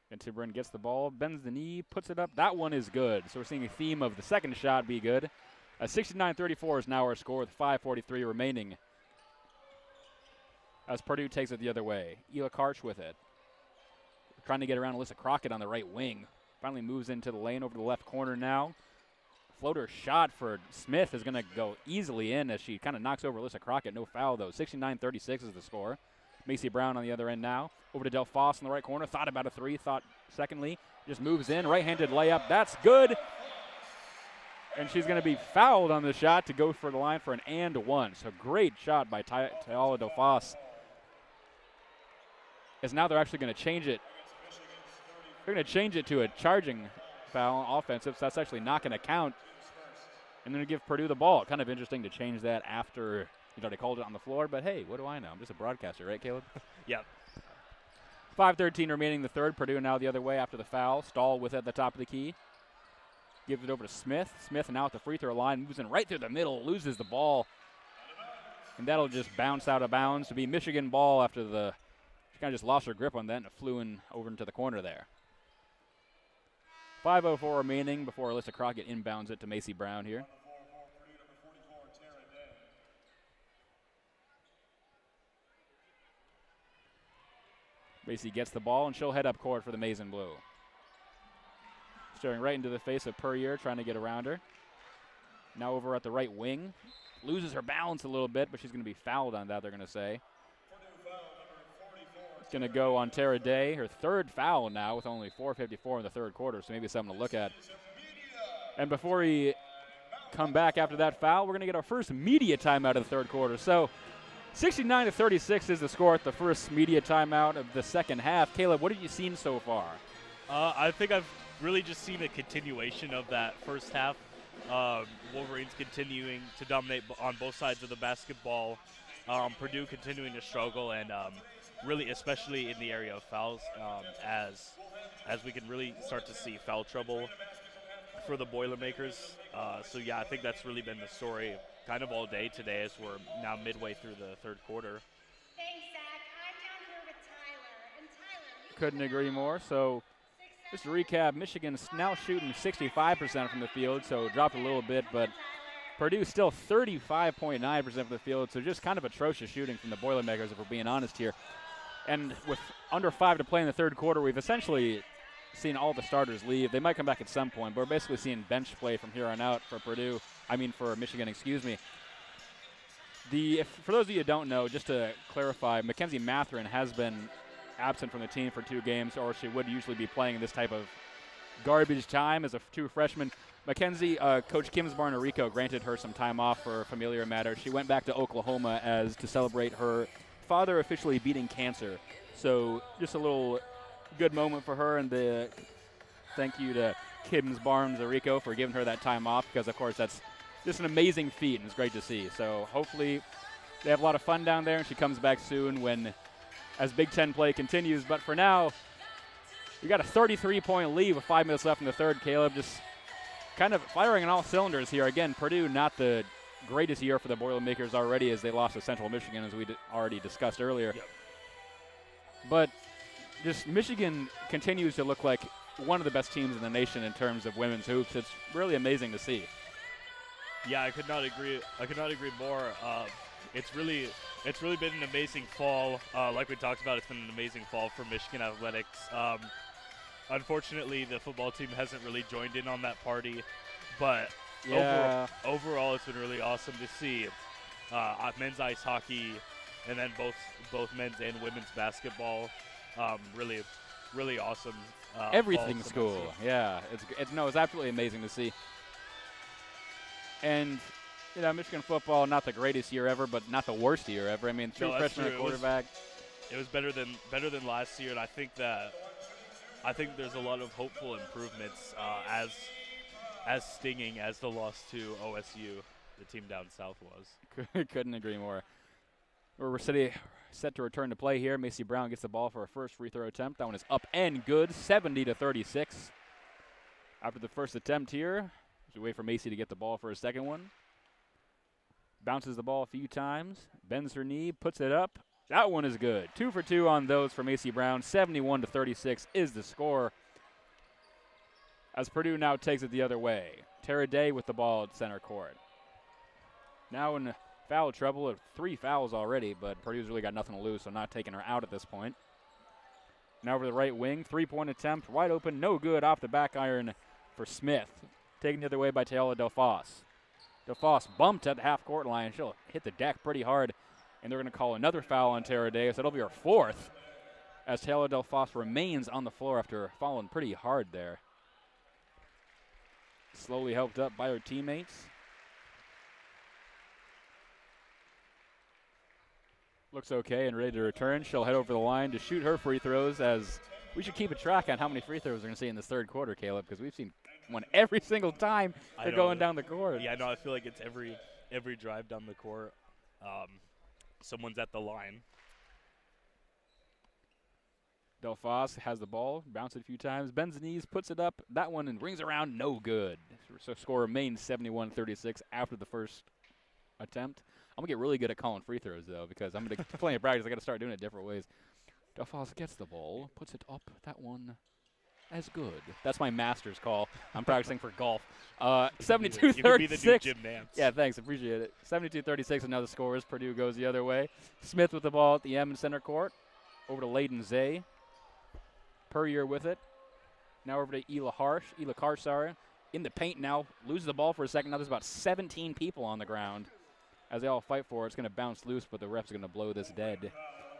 Van Timmeren gets the ball, bends the knee, puts it up. That one is good. So we're seeing a theme of the second shot be good. 69-34 is now our score with 5:43 remaining. As Purdue takes it the other way. Ela Karsh with it. Trying to get around Alyssa Crockett on the right wing. Finally moves into the lane over the left corner now. Floater shot for Smith is going to go easily in as she kind of knocks over Alyssa Crockett. No foul, though. 69-36 is the score. Macy Brown on the other end now. Over to Delphos in the right corner. Thought about a three. Thought secondly. Just moves in. Right-handed layup. That's good. And she's going to be fouled on the shot to go for the line for an and one. So great shot by Tyala Delphos. As now they're actually going to change it. They're going to change it to a charging foul offensive, so that's actually not going to count. And then give Purdue the ball. Kind of interesting to change that after you've already called it on the floor, but hey, what do I know? I'm just a broadcaster, right, Caleb? Yep. 5:13 remaining in the third. Purdue now the other way after the foul. Stahl with it at the top of the key. Gives it over to Smith. Smith now at the free throw line, moves in right through the middle, loses the ball. And that'll just bounce out of bounds to be Michigan ball after she kind of just lost her grip on that and it flew in over into the corner there. 5:04 remaining before Alyssa Crockett inbounds it to Macy Brown here. Macy gets the ball, and she'll head up court for the Maize and Blue. Staring right into the face of Puryear, trying to get around her. Now over at the right wing. Loses her balance a little bit, but she's going to be fouled on that, they're going to say. It's going to go on Tara Day, her third foul now with only 4:54 in the third quarter, so maybe something to look at. And before we come back after that foul, we're going to get our first media timeout of the third quarter. So 69-36 is the score at the first media timeout of the second half. Caleb, what have you seen so far? I think I've really just seen a continuation of that first half. Wolverines continuing to dominate on both sides of the basketball. Purdue continuing to struggle, and really, especially in the area of fouls, as we can really start to see foul trouble for the Boilermakers. So yeah, I think that's really been the story kind of all day today, as we're now midway through the third quarter. Thanks, Zach. I'm down here with Tyler. And Tyler, you Couldn't agree more. So just to recap, Michigan's now shooting 65% from the field, so dropped a little bit, but Purdue still 35.9% from the field, so just kind of atrocious shooting from the Boilermakers, if we're being honest here. And with under 5 to play in the third quarter, we've essentially seen all the starters leave. They might come back at some point, but we're basically seeing bench play from here on out for for Michigan, excuse me. For those of you who don't know, just to clarify, Mackenzie Matherin has been absent from the team for 2 games, or she would usually be playing in this type of garbage time as a true freshman. Mackenzie, Coach Kim's Barnarico granted her some time off for familiar matters. She went back to Oklahoma to celebrate her father officially beating cancer. So just a little good moment for her, and thank you to Kim's Barnarico for giving her that time off, because of course that's just an amazing feat, and it's great to see. So hopefully they have a lot of fun down there, and she comes back soon as Big Ten play continues. But for now, we got a 33-point lead with 5 minutes left in the third. Caleb, just kind of firing on all cylinders here. Again, Purdue not the greatest year for the Boilermakers already, as they lost to Central Michigan, as we already discussed earlier. Yep. But just Michigan continues to look like one of the best teams in the nation in terms of women's hoops. It's really amazing to see. Yeah, I could not agree more. It's really been an amazing fall. Like we talked about, it's been an amazing fall for Michigan athletics. Unfortunately, the football team hasn't really joined in on that party, but yeah. Overall, it's been really awesome to see men's ice hockey, and then both men's and women's basketball. Really awesome. Everything's cool. Yeah, it's absolutely amazing to see. And Michigan football, not the greatest year ever, but not the worst year ever. I mean, true freshman at quarterback. It was better than last year, and I think there's a lot of hopeful improvements as stinging as the loss to OSU, the team down south, was. Couldn't agree more. We're set to return to play here. Macy Brown gets the ball for her first free throw attempt. That one is up and good, 70-36. After the first attempt here, we wait for Macy to get the ball for a second one. Bounces the ball a few times, bends her knee, puts it up. That one is good. 2 for 2 on those for Macy Brown. 71-36 is the score, as Purdue now takes it the other way. Tara Day with the ball at center court. Now in foul trouble of 3 fouls already, but Purdue's really got nothing to lose, so not taking her out at this point. Now over the right wing, 3-point attempt, wide open, no good, off the back iron for Smith. Taken the other way by Taylor DelFoss. DelFoss bumped at the half-court line. She'll hit the deck pretty hard, and they're going to call another foul on Tara Day, so it'll be her 4th, as Taylor DelFoss remains on the floor after falling pretty hard there. Slowly helped up by her teammates. Looks okay and ready to return. She'll head over the line to shoot her free throws, as we should keep a track on how many free throws we're going to see in this third quarter, Caleb, because we've seen one every single time they're going down the court. Yeah, no, I feel like it's every drive down the court. Someone's at the line. DelFoss has the ball, bounces a few times, bends the knees, puts it up. That one and rings around, no good. So score remains 71-36 after the first attempt. I'm going to get really good at calling free throws, though, because I'm going to play in practice. I got to start doing it different ways. DelFoss gets the ball, puts it up. That one as good. That's my master's call. I'm practicing for golf. 72-36. You could be the new Jim Nance. Yeah, thanks. Appreciate it. 72-36, another score as Purdue goes the other way. Smith with the ball at the M in center court. Over to Layden Zay. Puryear with it. Now over to Ela Carr, in the paint now. Loses the ball for a second. Now there's about 17 people on the ground as they all fight for it. It's going to bounce loose, but the ref's going to blow this dead.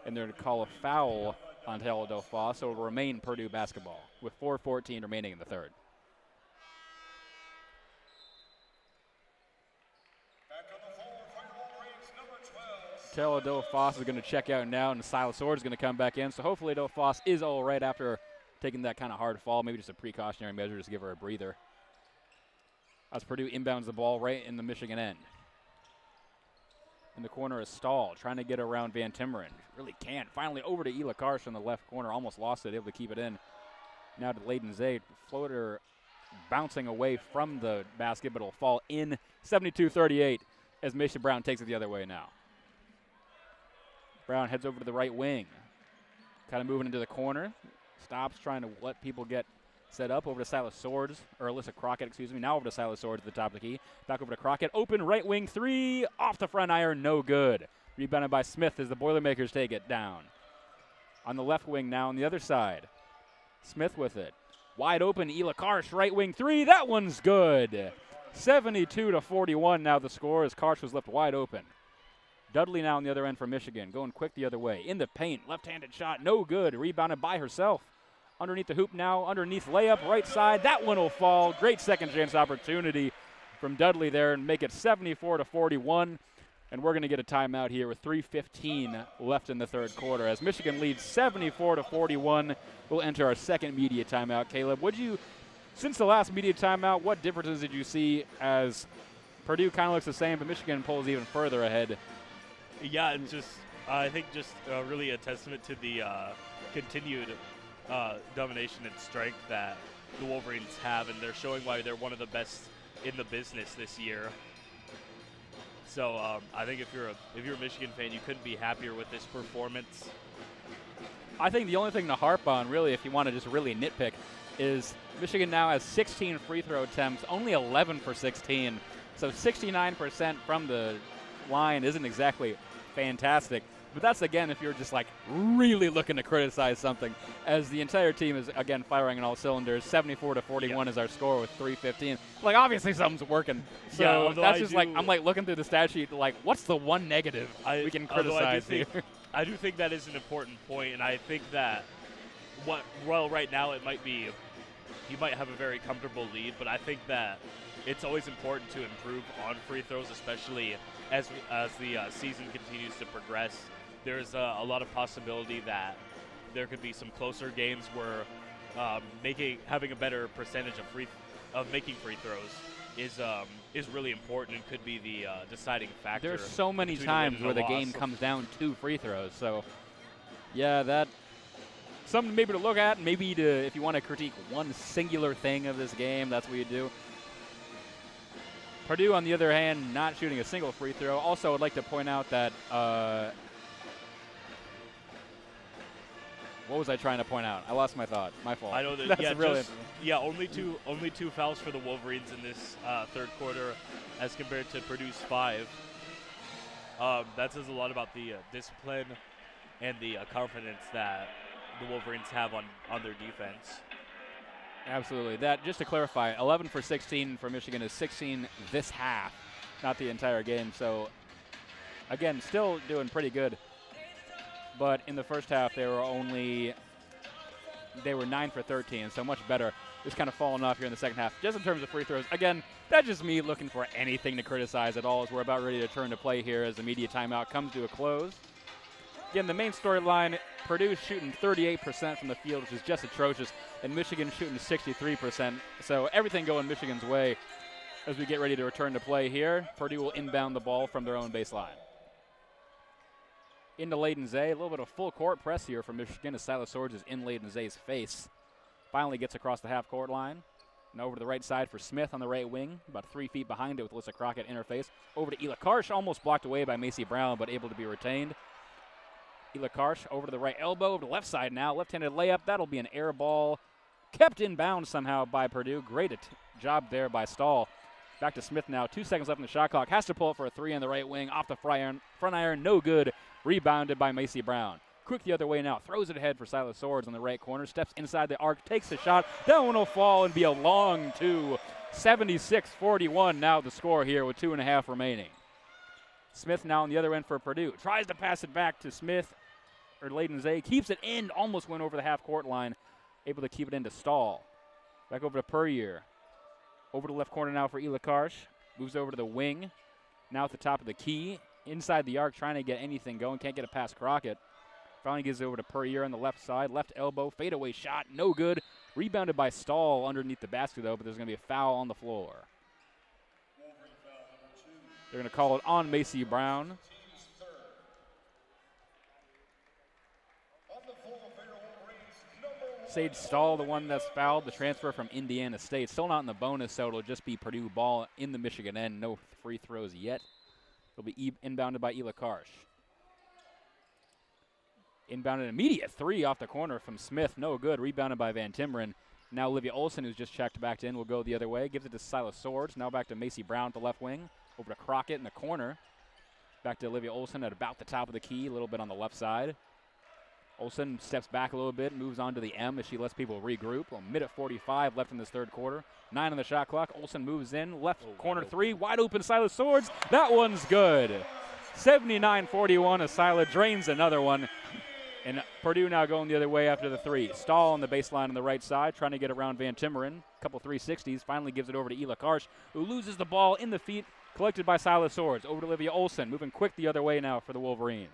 And they're going to call a foul on Taylor DelFoss, so it will remain Purdue basketball with 4:14 remaining in the third. Taylor DelFoss is going to check out now, and Silas Ord is going to come back in. So hopefully DelFoss is all right after taking that kind of hard fall, maybe just a precautionary measure just to give her a breather. As Purdue inbounds the ball right in the Michigan end. In the corner is Stahl, trying to get around Van Timmeren. Really can't. Finally over to Ela Karsh in the left corner. Almost lost it, able to keep it in. Now to Layden Zay. Floater bouncing away from the basket, but it'll fall in 72-38 as Mason Brown takes it the other way now. Brown heads over to the right wing. Kind of moving into the corner. Stops, trying to let people get set up. Over to Silas Swords, or Alyssa Crockett, excuse me. Now over to Silas Swords at the top of the key. Back over to Crockett. Open right wing three. Off the front iron, no good. Rebounded by Smith as the Boilermakers take it down. On the left wing now on the other side. Smith with it. Wide open, Ela Karsh, right wing three. That one's good. 72-41 now the score as Karsh was left wide open. Dudley now on the other end for Michigan, going quick the other way. In the paint, left-handed shot, no good. Rebounded by herself. Underneath the hoop now, underneath layup, right side. That one will fall. Great second chance opportunity from Dudley there and make it 74-41. And we're going to get a timeout here with 3:15 left in the third quarter. As Michigan leads 74-41, we'll enter our second media timeout. Caleb, since the last media timeout, what differences did you see as Purdue kind of looks the same, but Michigan pulls even further ahead? Yeah, I think really a testament to the continued domination and strength that the Wolverines have, and they're showing why they're one of the best in the business this year. So I think if you're a Michigan fan, you couldn't be happier with this performance. I think the only thing to harp on, really, if you want to just really nitpick, is Michigan now has 16 free throw attempts, only 11 for 16. So 69% from the line isn't exactly fantastic. But that's, again, if you're just, like, really looking to criticize something, as the entire team is, again, firing on all cylinders. 74-41 is our score with 3:15. Like, obviously something's working. So that's just, I'm, looking through the stat sheet, like, what's the one negative we can criticize here? I do think that is an important point, and I think that right now it might be you might have a very comfortable lead, but I think that it's always important to improve on free throws, especially as the season continues to progress. There's a lot of possibility that there could be some closer games where having a better percentage of making free throws is really important and could be the deciding factor. There's so many times where the game comes down to free throws. So, yeah, that's something maybe to look at. Maybe if you want to critique one singular thing of this game, that's what you do. Purdue, on the other hand, not shooting a single free throw. Also, I'd like to point out that what was I trying to point out? I lost my thought. My fault. I know that. Only two fouls for the Wolverines in this third quarter, as compared to Purdue's 5. That says a lot about the discipline and the confidence that the Wolverines have on their defense. Absolutely. That, just to clarify, 11 for 16 for Michigan is 16 this half, not the entire game. So, again, still doing pretty good. But in the first half, they were 9 for 13, so much better. Just kind of falling off here in the second half. Just in terms of free throws, again, that's just me looking for anything to criticize at all as we're about ready to turn to play here as the media timeout comes to a close. Again, the main storyline, Purdue shooting 38% from the field, which is just atrocious, and Michigan shooting 63%. So everything going Michigan's way as we get ready to return to play here. Purdue will inbound the ball from their own baseline. Into Layden Zay, a little bit of full court press here from Michigan as Silas Swords is in Layden Zay's face. Finally gets across the half-court line. And over to the right side for Smith on the right wing, about 3 feet behind it with Alyssa Crockett interface. Over to Ela Karsh, almost blocked away by Macy Brown, but able to be retained. Ela Karsh over to the right elbow, over to the left side now. Left-handed layup, that'll be an air ball. Kept in bounds somehow by Purdue. Great job there by Stahl. Back to Smith now. 2 seconds left in the shot clock. Has to pull it for a 3 on the right wing. Off the front iron, no good. Rebounded by Macy Brown. Quick the other way now. Throws it ahead for Silas Swords on the right corner. Steps inside the arc. Takes the shot. That one will fall and be a long 2. 76-41 now the score here with 2.5 remaining. Smith now on the other end for Purdue. Tries to pass it back to Smith. Or Layden Zay. Keeps it in. Almost went over the half-court line. Able to keep it into Stahl. Back over to Puryear. Over to the left corner now for Ela Karsh. Moves over to the wing. Now at the top of the key. Inside the arc, trying to get anything going. Can't get it past Crockett. Finally gives it over to Puryear on the left side. Left elbow, fadeaway shot, no good. Rebounded by Stahl underneath the basket, though, but there's going to be a foul on the floor. They're going to call it on Macy Brown. Sage Stahl, the one that's fouled, the transfer from Indiana State. Still not in the bonus, so it'll just be Purdue ball in the Michigan end. No free throws yet. It'll be inbounded by Ela Karsh. Inbounded immediate three off the corner from Smith. No good. Rebounded by Van Timmeren. Now Olivia Olson, who's just checked back in, will go the other way. Gives it to Silas Swords. Now back to Macy Brown at the left wing. Over to Crockett in the corner. Back to Olivia Olson at about the top of the key, a little bit on the left side. Olson steps back a little bit, moves on to the M as she lets people regroup. A minute 45 left in this third quarter. 9 on the shot clock. Olson moves in, left corner three, wide open Silas Swords. That one's good. 79-41 as Silas drains another one. And Purdue now going the other way after the three. Stahl on the baseline on the right side, trying to get around Van Timmeren. Couple 360s, finally gives it over to Ela Karsh, who loses the ball in the feet, collected by Silas Swords. Over to Olivia Olson, moving quick the other way now for the Wolverines.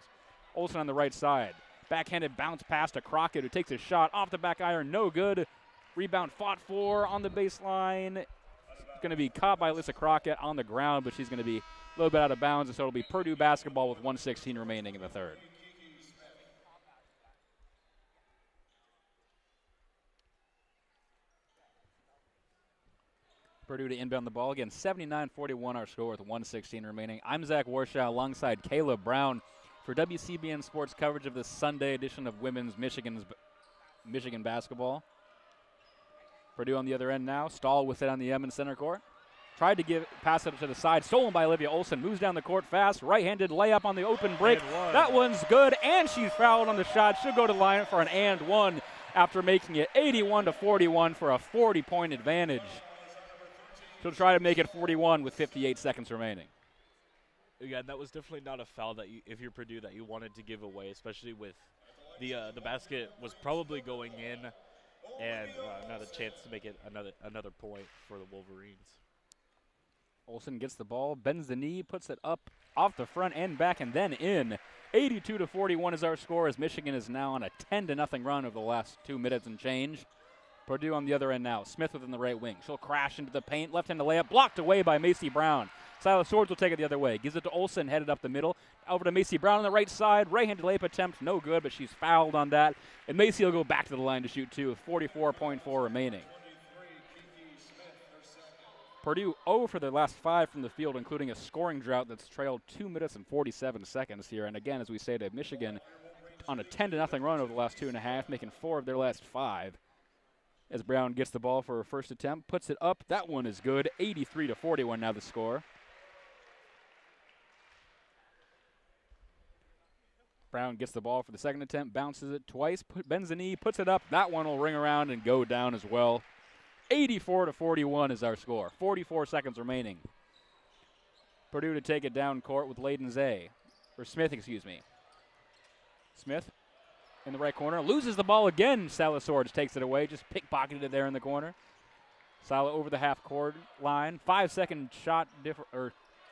Olson on the right side. Backhanded bounce pass to Crockett, who takes a shot off the back iron, no good. Rebound fought for on the baseline. It's going to be caught by Alyssa Crockett on the ground, but she's going to be a little bit out of bounds, and so it'll be Purdue basketball with 1:16 remaining in the third. Purdue to inbound the ball. Again, 79-41 our score with 1:16 remaining. I'm Zach Warshaw alongside Caleb Brown for WCBN Sports coverage of this Sunday edition of Women's Michigan basketball. Purdue on the other end now. Stahl with it on the M in center court. Tried to pass it to the side. Stolen by Olivia Olson. Moves down the court fast. Right-handed layup on the open break. That one's good, and she's fouled on the shot. She'll go to the line for an and one after making it 81-41 for a 40-point advantage. She'll try to make it 41 with 58 seconds remaining. Again, that was definitely not a foul that you, if you're Purdue, that you wanted to give away, especially with the basket was probably going in, and another chance to make it another point for the Wolverines. Olson gets the ball, bends the knee, puts it up off the front and back, and then in. 82-41 is our score as Michigan is now on a 10-0 run over the last 2 minutes and change. Purdue on the other end now. Smith within the right wing. She'll crash into the paint. Left-handed layup blocked away by Macy Brown. Silas Swords will take it the other way. Gives it to Olson, headed up the middle. Over to Macy Brown on the right side. Right-handed layup attempt, no good, but she's fouled on that. And Macy will go back to the line to shoot two with 44.4 remaining. Purdue 0 for their last 5 from the field, including a scoring drought that's trailed 2 minutes and 47 seconds here. And again, as we say, to Michigan on a 10-0 run over the last 2.5, making 4 of their last 5. As Brown gets the ball for her first attempt, puts it up. That one is good. 83-41 now the score. Brown gets the ball for the second attempt, bounces it twice, bends the knee, puts it up. That one will ring around and go down as well. 84-41 is our score. 44 seconds remaining. Purdue to take it down court with Smith, excuse me. Smith in the right corner, loses the ball again. Silas Swords takes it away, just pickpocketed it there in the corner. Sala over the half-court line. 5-second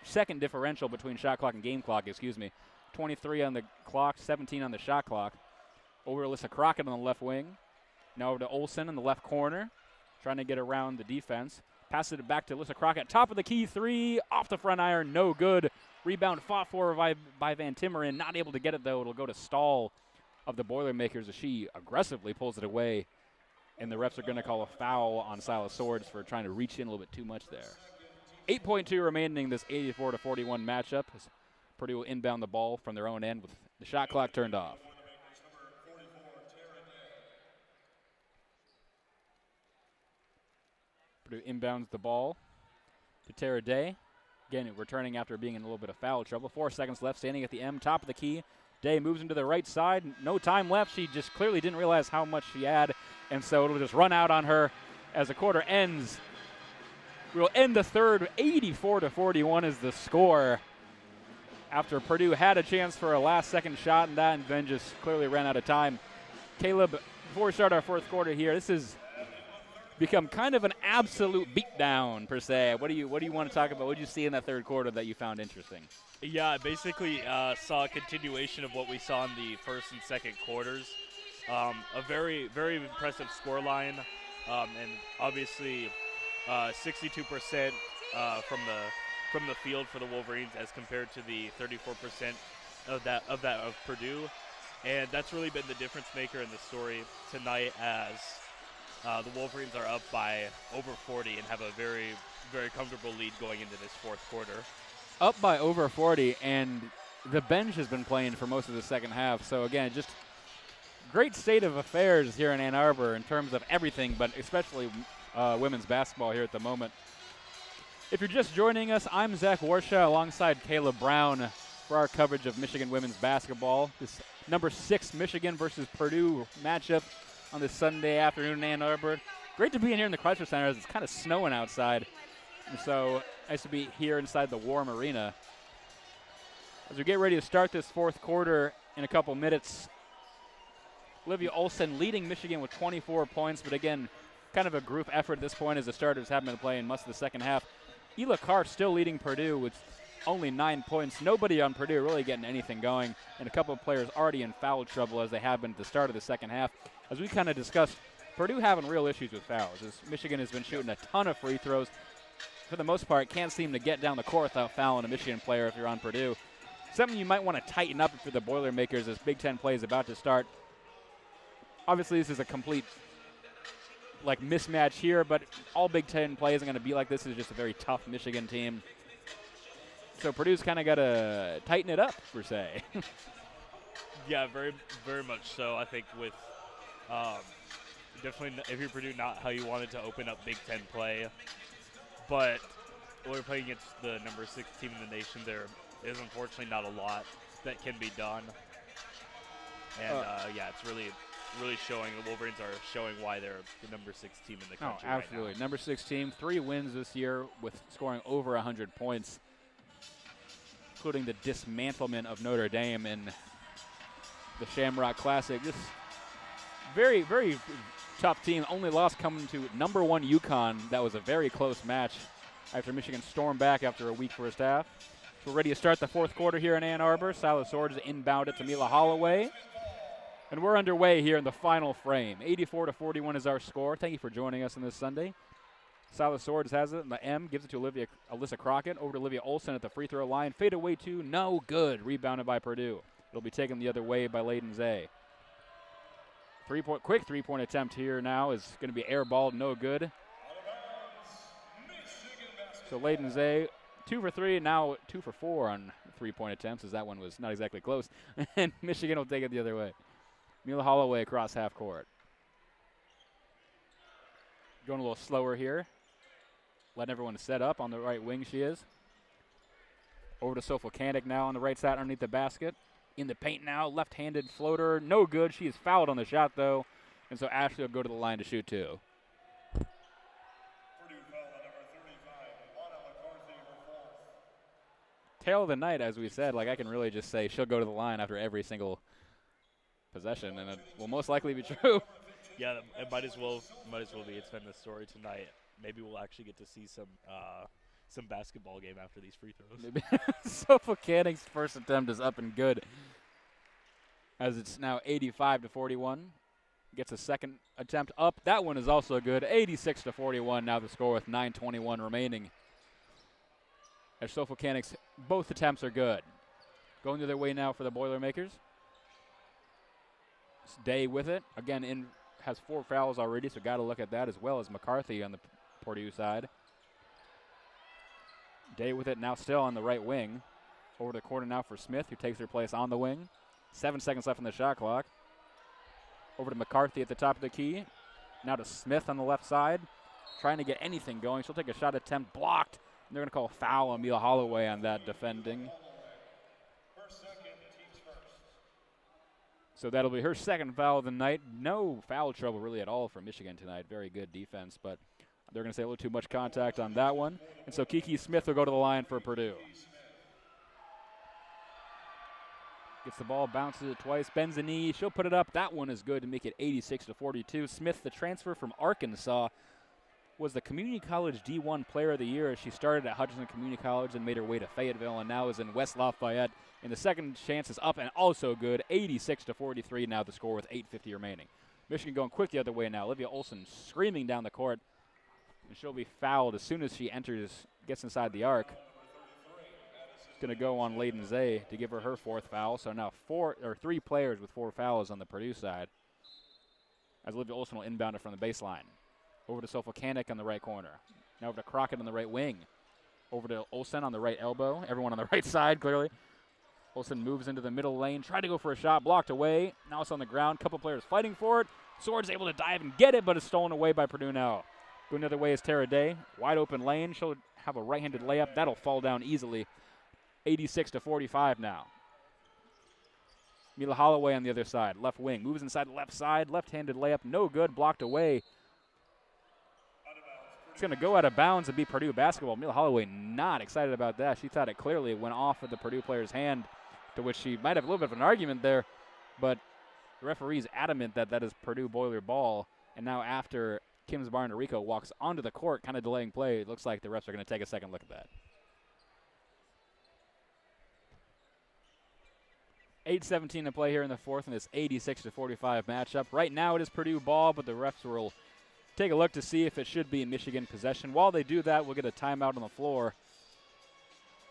second differential between shot clock and game clock, 23 on the clock, 17 on the shot clock. Over to Alyssa Crockett on the left wing. Now over to Olson in the left corner, trying to get around the defense. Passes it back to Alyssa Crockett. Top of the key three, off the front iron, no good. Rebound fought for by Van Timmeren. Not able to get it, though. It'll go to Stahl of the Boilermakers as she aggressively pulls it away. And the refs are going to call a foul on Silas Swords for trying to reach in a little bit too much there. 8.2 remaining this 84-41 matchup as Purdue will inbound the ball from their own end with the shot clock turned off. Purdue inbounds the ball to Tara Day. Again, returning after being in a little bit of foul trouble. 4 seconds left, standing at the M, top of the key. Day moves into the right side. No time left. She just clearly didn't realize how much she had, and so it'll just run out on her as the quarter ends. We'll end the third. 84-41 is the score after Purdue had a chance for a last-second shot and then just clearly ran out of time. Caleb, before we start our fourth quarter here, this is become kind of an absolute beatdown per se. What do you want to talk about? What did you see in that third quarter that you found interesting? Yeah, I basically saw a continuation of what we saw in the first and second quarters. A very, very impressive score line, and obviously 62% from the field for the Wolverines as compared to the 34% of Purdue, and that's really been the difference maker in the story tonight as the Wolverines are up by over 40 and have a very, very comfortable lead going into this fourth quarter. Up by over 40, and the bench has been playing for most of the second half. So, again, just great state of affairs here in Ann Arbor in terms of everything, but especially women's basketball here at the moment. If you're just joining us, I'm Zach Warshaw alongside Caleb Brown for our coverage of Michigan women's basketball. This number 6 Michigan versus Purdue matchup on this Sunday afternoon in Ann Arbor. Great to be in here in the Crisler Center as it's kind of snowing outside. And so nice to be here inside the warm arena. As we get ready to start this fourth quarter in a couple minutes, Olivia Olsen leading Michigan with 24 points, but again, kind of a group effort at this point as the starters haven't been playing much of the second half. Ela Carr still leading Purdue with only 9 points. Nobody on Purdue really getting anything going, and a couple of players already in foul trouble as they have been at the start of the second half. As we kind of discussed, Purdue having real issues with fouls, as Michigan has been shooting a ton of free throws. For the most part, can't seem to get down the court without fouling a Michigan player if you're on Purdue. Something you might want to tighten up for the Boilermakers as Big Ten play is about to start. Obviously, this is a complete mismatch here, but all Big Ten play isn't going to be like this. This is just a very tough Michigan team. So Purdue's kind of got to tighten it up, per se. Yeah, very, very much so. I think with definitely, if you're Purdue, not how you wanted to open up Big Ten play. But when we're playing against the number 6 team in the nation, there is unfortunately not a lot that can be done. And yeah, it's really showing. The Wolverines are showing why they're the number 6 team in the country. Oh, absolutely. Right now. Number 6 team, 3 wins this year with scoring over 100 points, including the dismantlement of Notre Dame in the Shamrock Classic. Just very, very tough team. Only loss coming to number 1 UConn. That was a very close match after Michigan stormed back after a weak first half. So we're ready to start the fourth quarter here in Ann Arbor. Silas Swords inbound it to Mila Holloway. And we're underway here in the final frame. 84-41 is our score. Thank you for joining us on this Sunday. Silas Swords has it, and the M gives it to Alyssa Crockett. Over to Olivia Olsen at the free throw line. Fade away two, no good. Rebounded by Purdue. It'll be taken the other way by Layden Zay. Quick three-point attempt here now is going to be airballed, no good. So Layden Zay, 2 for 3, now 2 for 4 on three-point attempts, as that one was not exactly close. And Michigan will take it the other way. Mila Holloway across half court. Going a little slower here. Letting everyone set up on the right wing she is. Over to Sofocanic now on the right side underneath the basket. In the paint now, left-handed floater, no good. She is fouled on the shot, though. And so Ashley will go to the line to shoot 2. Purdue foul on number 35, Anna McCarthy, her fourth. Tail of the night, as we said. I can really just say she'll go to the line after every single possession, and it will most likely be true. Yeah, it might as well be. It's been the story tonight. Maybe we'll actually get to see some basketball game after these free throws. Maybe. Sofocanic's first attempt is up and good, as it's now 85-41. Gets a second attempt up. That one is also good. 86-41. Now the score with 9:21 remaining. As Sofocanic's both attempts are good. Going the other way now for the Boilermakers. Day with it. Again, has 4 fouls already, so got to look at that, as well as McCarthy on the Purdue side. Day with it now still on the right wing. Over the corner now for Smith, who takes her place on the wing. 7 seconds left on the shot clock. Over to McCarthy at the top of the key. Now to Smith on the left side. Trying to get anything going. She'll take a shot attempt, blocked. And they're going to call a foul on Mila Holloway on that defending. So that'll be her second foul of the night. No foul trouble really at all for Michigan tonight. Very good defense, but they're going to say a little too much contact on that one. And so Kiki Smith will go to the line for Purdue. Gets the ball, bounces it twice, bends the knee. She'll put it up. That one is good to make it 86-42. Smith, the transfer from Arkansas, was the Community College D1 Player of the Year as she started at Hutchinson Community College and made her way to Fayetteville and now is in West Lafayette. And the second chance is up and also good, 86-43 now the score with 8:50 remaining. Michigan going quick the other way now. Olivia Olson screaming down the court. And she'll be fouled as soon as she gets inside the arc. It's going to go on Layden Zay to give her fourth foul. So now 3 players with 4 fouls on the Purdue side. As Olivia Olson will inbound it from the baseline. Over to Sofocanic on the right corner. Now over to Crockett on the right wing. Over to Olsen on the right elbow. Everyone on the right side, clearly. Olsen moves into the middle lane. Tried to go for a shot. Blocked away. Now it's on the ground. Couple players fighting for it. Sword's able to dive and get it, but it's stolen away by Purdue now. Going the other way is Tara Day. Wide open lane. She'll have a right-handed layup. That'll fall down easily. 86-45 now. Mila Holloway on the other side. Left wing. Moves inside the left side. Left-handed layup. No good. Blocked away. It's going to go out of bounds and be Purdue basketball. Mila Holloway not excited about that. She thought it clearly went off of the Purdue player's hand, to which she might have a little bit of an argument there. But the referee's adamant that that is Purdue Boiler ball. And now after Kim Zabar-Noriko walks onto the court, kind of delaying play, it looks like the refs are going to take a second look at that. 8:17 to play here in the fourth in this 86-45 matchup. Right now it is Purdue ball, but the refs will take a look to see if it should be in Michigan possession. While they do that, we'll get a timeout on the floor.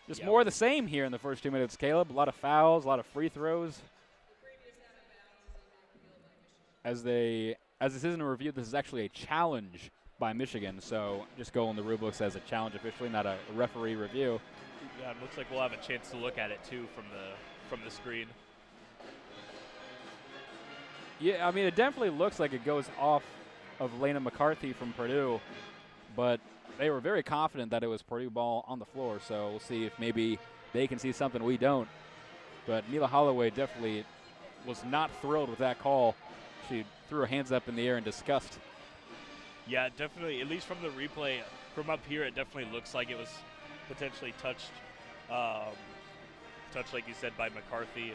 Just more of the same here in the first 2 minutes, Caleb. A lot of fouls, a lot of free throws. As this isn't a review, this is actually a challenge by Michigan, so just go in the rule books as a challenge officially, not a referee review. Yeah, it looks like we'll have a chance to look at it too from the screen. Yeah, I mean, it definitely looks like it goes off of Lena McCarthy from Purdue, but they were very confident that it was Purdue ball on the floor, so we'll see if maybe they can see something we don't. But Mila Holloway definitely was not thrilled with that call. She threw her hands up in the air in disgust. Yeah, definitely, at least from the replay, from up here, it definitely looks like it was potentially touched, like you said, by McCarthy.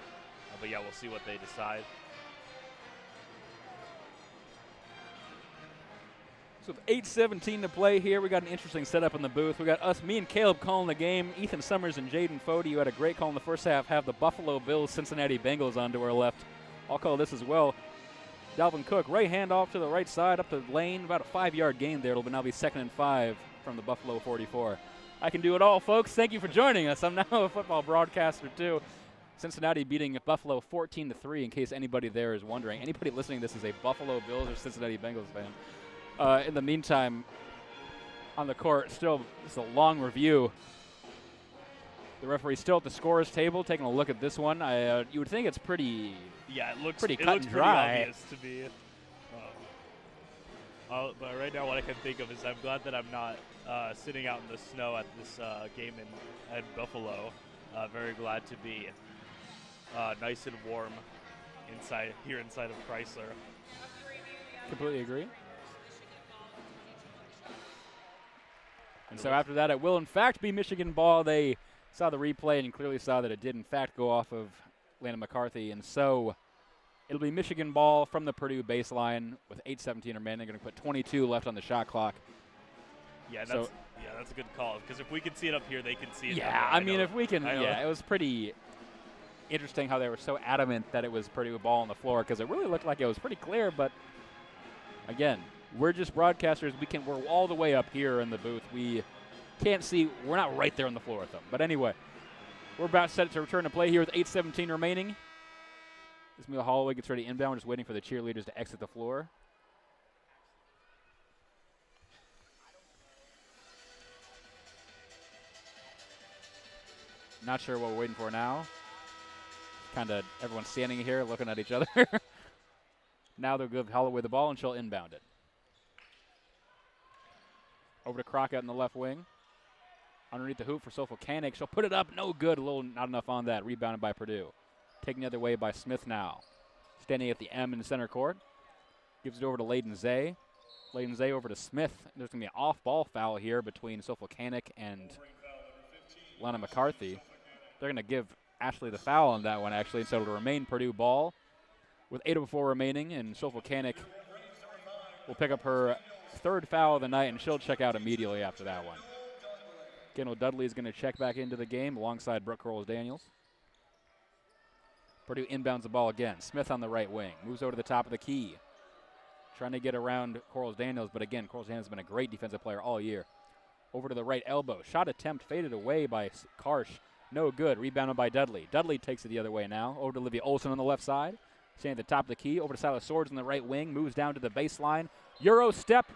But yeah, we'll see what they decide. So with 8:17 to play here, we got an interesting setup in the booth. We got me and Caleb calling the game. Ethan Sommers and Jaden Fode, you had a great call in the first half, have the Buffalo Bills Cincinnati Bengals on to our left. I'll call this as well. Dalvin Cook, right handoff to the right side, up the lane, about a 5-yard gain there. It'll now be 2nd and 5 from the Buffalo 44. I can do it all, folks. Thank you for joining us. I'm now a football broadcaster, too. Cincinnati beating Buffalo 14-3, in case anybody there is wondering. Anybody listening to this is a Buffalo Bills or Cincinnati Bengals fan. In the meantime, on the court, still just a long review. The referee's still at the scorer's table, taking a look at this one. You would think it's pretty, it looks pretty it cut looks and pretty dry. obvious to me. But right now, what I can think of is I'm glad that I'm not sitting out in the snow at this game in Buffalo. Very glad to be nice and warm inside of Crisler. Completely agree. And so after that, it will in fact be Michigan ball. They saw the replay and clearly saw that it did in fact go off of Lana McCarthy. And so it'll be Michigan ball from the Purdue baseline with 8:17 remaining. They're going to put 22 left on the shot clock. Yeah, that's a good call. Because if we can see it up here, they can see it. Yeah, I mean, if we can, it was pretty interesting how they were so adamant that it was Purdue ball on the floor because it really looked like it was pretty clear. But again, we're just broadcasters. We're all the way up here in the booth. We can't see. We're not right there on the floor with them. But anyway, we're about set to return to play here with 8:17 remaining. This Mila Holloway gets ready inbound. We're just waiting for the cheerleaders to exit the floor. Not sure what we're waiting for now. Kind of everyone's standing here looking at each other. Now they'll give Holloway the ball and she'll inbound it. Over to Crockett in the left wing. Underneath the hoop for Sofocanic. She'll put it up. No good. A little not enough on that. Rebounded by Purdue. Taken the other way by Smith now. Standing at the M in the center court. Gives it over to Layden Zay. Layden Zay over to Smith. There's going to be an off-ball foul here between Sofocanic and Lana McCarthy. They're going to give Ashley the foul on that one, actually, so it'll remain Purdue ball with 8:04 remaining, and Sofocanic will pick up her third foul of the night, and she'll check out immediately after that one. Kendall Dudley is going to check back into the game alongside Brooke Corliss-Daniels. Purdue inbounds the ball again. Smith on the right wing. Moves over to the top of the key. Trying to get around Corliss-Daniels, but again, Corliss-Daniels has been a great defensive player all year. Over to the right elbow. Shot attempt faded away by Karsh. No good. Rebounded by Dudley. Dudley takes it the other way now. Over to Olivia Olson on the left side. Staying at the top of the key. Over to Silas Swords on the right wing. Moves down to the baseline. Euro step.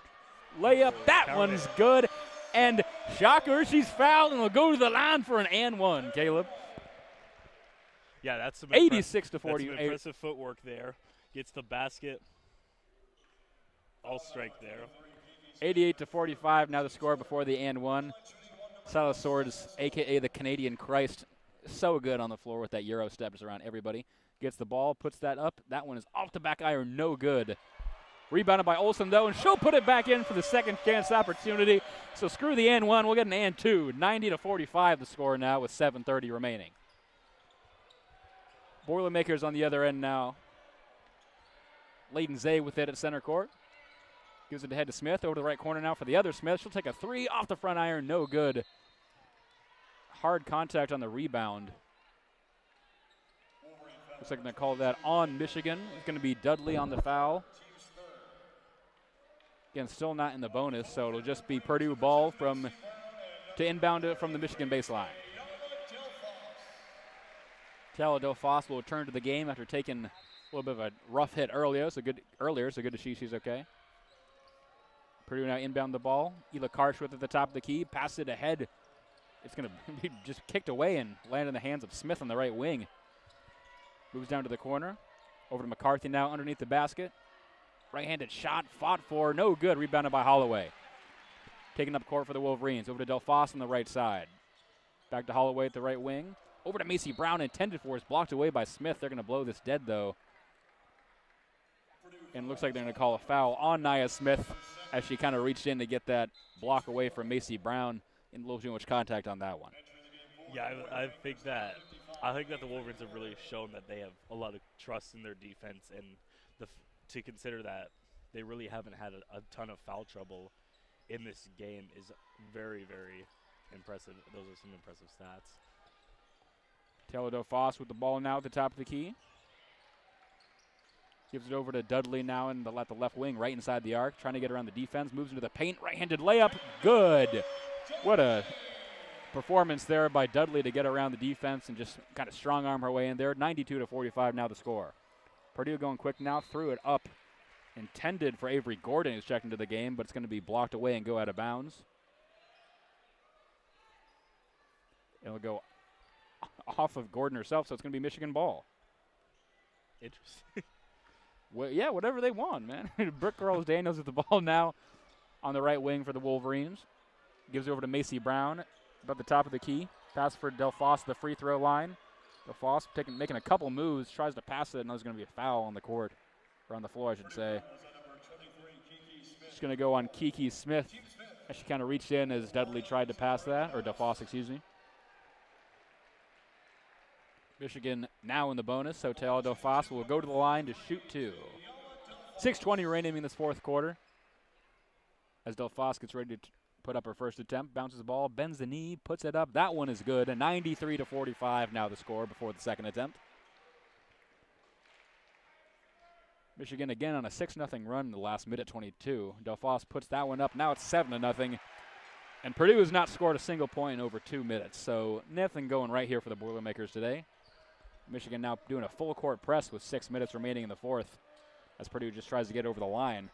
Layup. That one's good. And shocker, she's fouled and will go to the line for an and one, Caleb. Yeah, that's some 86 to 40. That's some impressive footwork there. Gets the basket. All strength there. 88 to 45. Now the score before the and one. Silas Swords, a.k.a. the Canadian Christ, so good on the floor with that Euro steps around everybody. Gets the ball, puts that up. That one is off the back iron, no good. Rebounded by Olsen, though, and she'll put it back in for the second chance opportunity. So screw the and one. We'll get an and two. 90 to 45 the score now with 7:30 remaining. Boilermakers on the other end now. Layden Zay with it at center court. Gives it ahead to Smith. Over to the right corner now for the other Smith. She'll take a three off the front iron. No good. Hard contact on the rebound. Looks like they're going to call that on Michigan. It's going to be Dudley on the foul. Again, still not in the bonus, so it'll just be Purdue ball to inbound it from the Michigan baseline. Taylor Delfoss will return to the game after taking a little bit of a rough hit earlier, so good to see she's okay. Purdue now inbound the ball. Ela Karsh with it at the top of the key. Pass it ahead. It's going to be just kicked away and land in the hands of Smith on the right wing. Moves down to the corner. Over to McCarthy now underneath the basket. Right-handed shot, fought for, no good. Rebounded by Holloway. Taking up court for the Wolverines. Over to Delfoss on the right side. Back to Holloway at the right wing. Over to Macy Brown, intended for, is blocked away by Smith. They're going to blow this dead, though. And looks like they're going to call a foul on Nia Smith as she kind of reached in to get that block away from Macy Brown. And a little too much contact on that one. Yeah, I think that the Wolverines have really shown that they have a lot of trust in their defense, and to consider that they really haven't had a ton of foul trouble in this game is very, very impressive. Those are some impressive stats. Taylor Delfoss with the ball now at the top of the key. Gives it over to Dudley now at the left wing, right inside the arc, trying to get around the defense. Moves into the paint, right-handed layup, good. What a performance there by Dudley to get around the defense and just kind of strong arm her way in there. 92 to 45 now the score. Purdue going quick now, threw it up, intended for Avery Gordon, who's checked into the game, but it's going to be blocked away and go out of bounds. It'll go off of Gordon herself, so it's going to be Michigan ball. Interesting. Well, yeah, whatever they want, man. Brooke Corliss-Daniels with the ball now on the right wing for the Wolverines. Gives it over to Macy Brown about the top of the key. Pass for Delfoss at the free throw line. Delfoss making a couple moves, tries to pass it, and there's going to be a foul on the court, or on the floor, I should say. It's going to go on Kiki Smith as she kind of reached in as Dudley tried to pass that, or Delfoss, excuse me. Michigan now in the bonus, so Taylor Delfoss will go to the line to shoot two. 6:20 remaining in this fourth quarter. As Delfoss gets ready to put up her first attempt, bounces the ball, bends the knee, puts it up. That one is good. A 93 to 45 now the score before the second attempt. Michigan again on a 6-0 run in the last minute 22. Delfoss puts that one up. Now it's 7-0. And Purdue has not scored a single point in over 2 minutes. So nothing going right here for the Boilermakers today. Michigan now doing a full court press with 6 minutes remaining in the fourth as Purdue just tries to get over the line.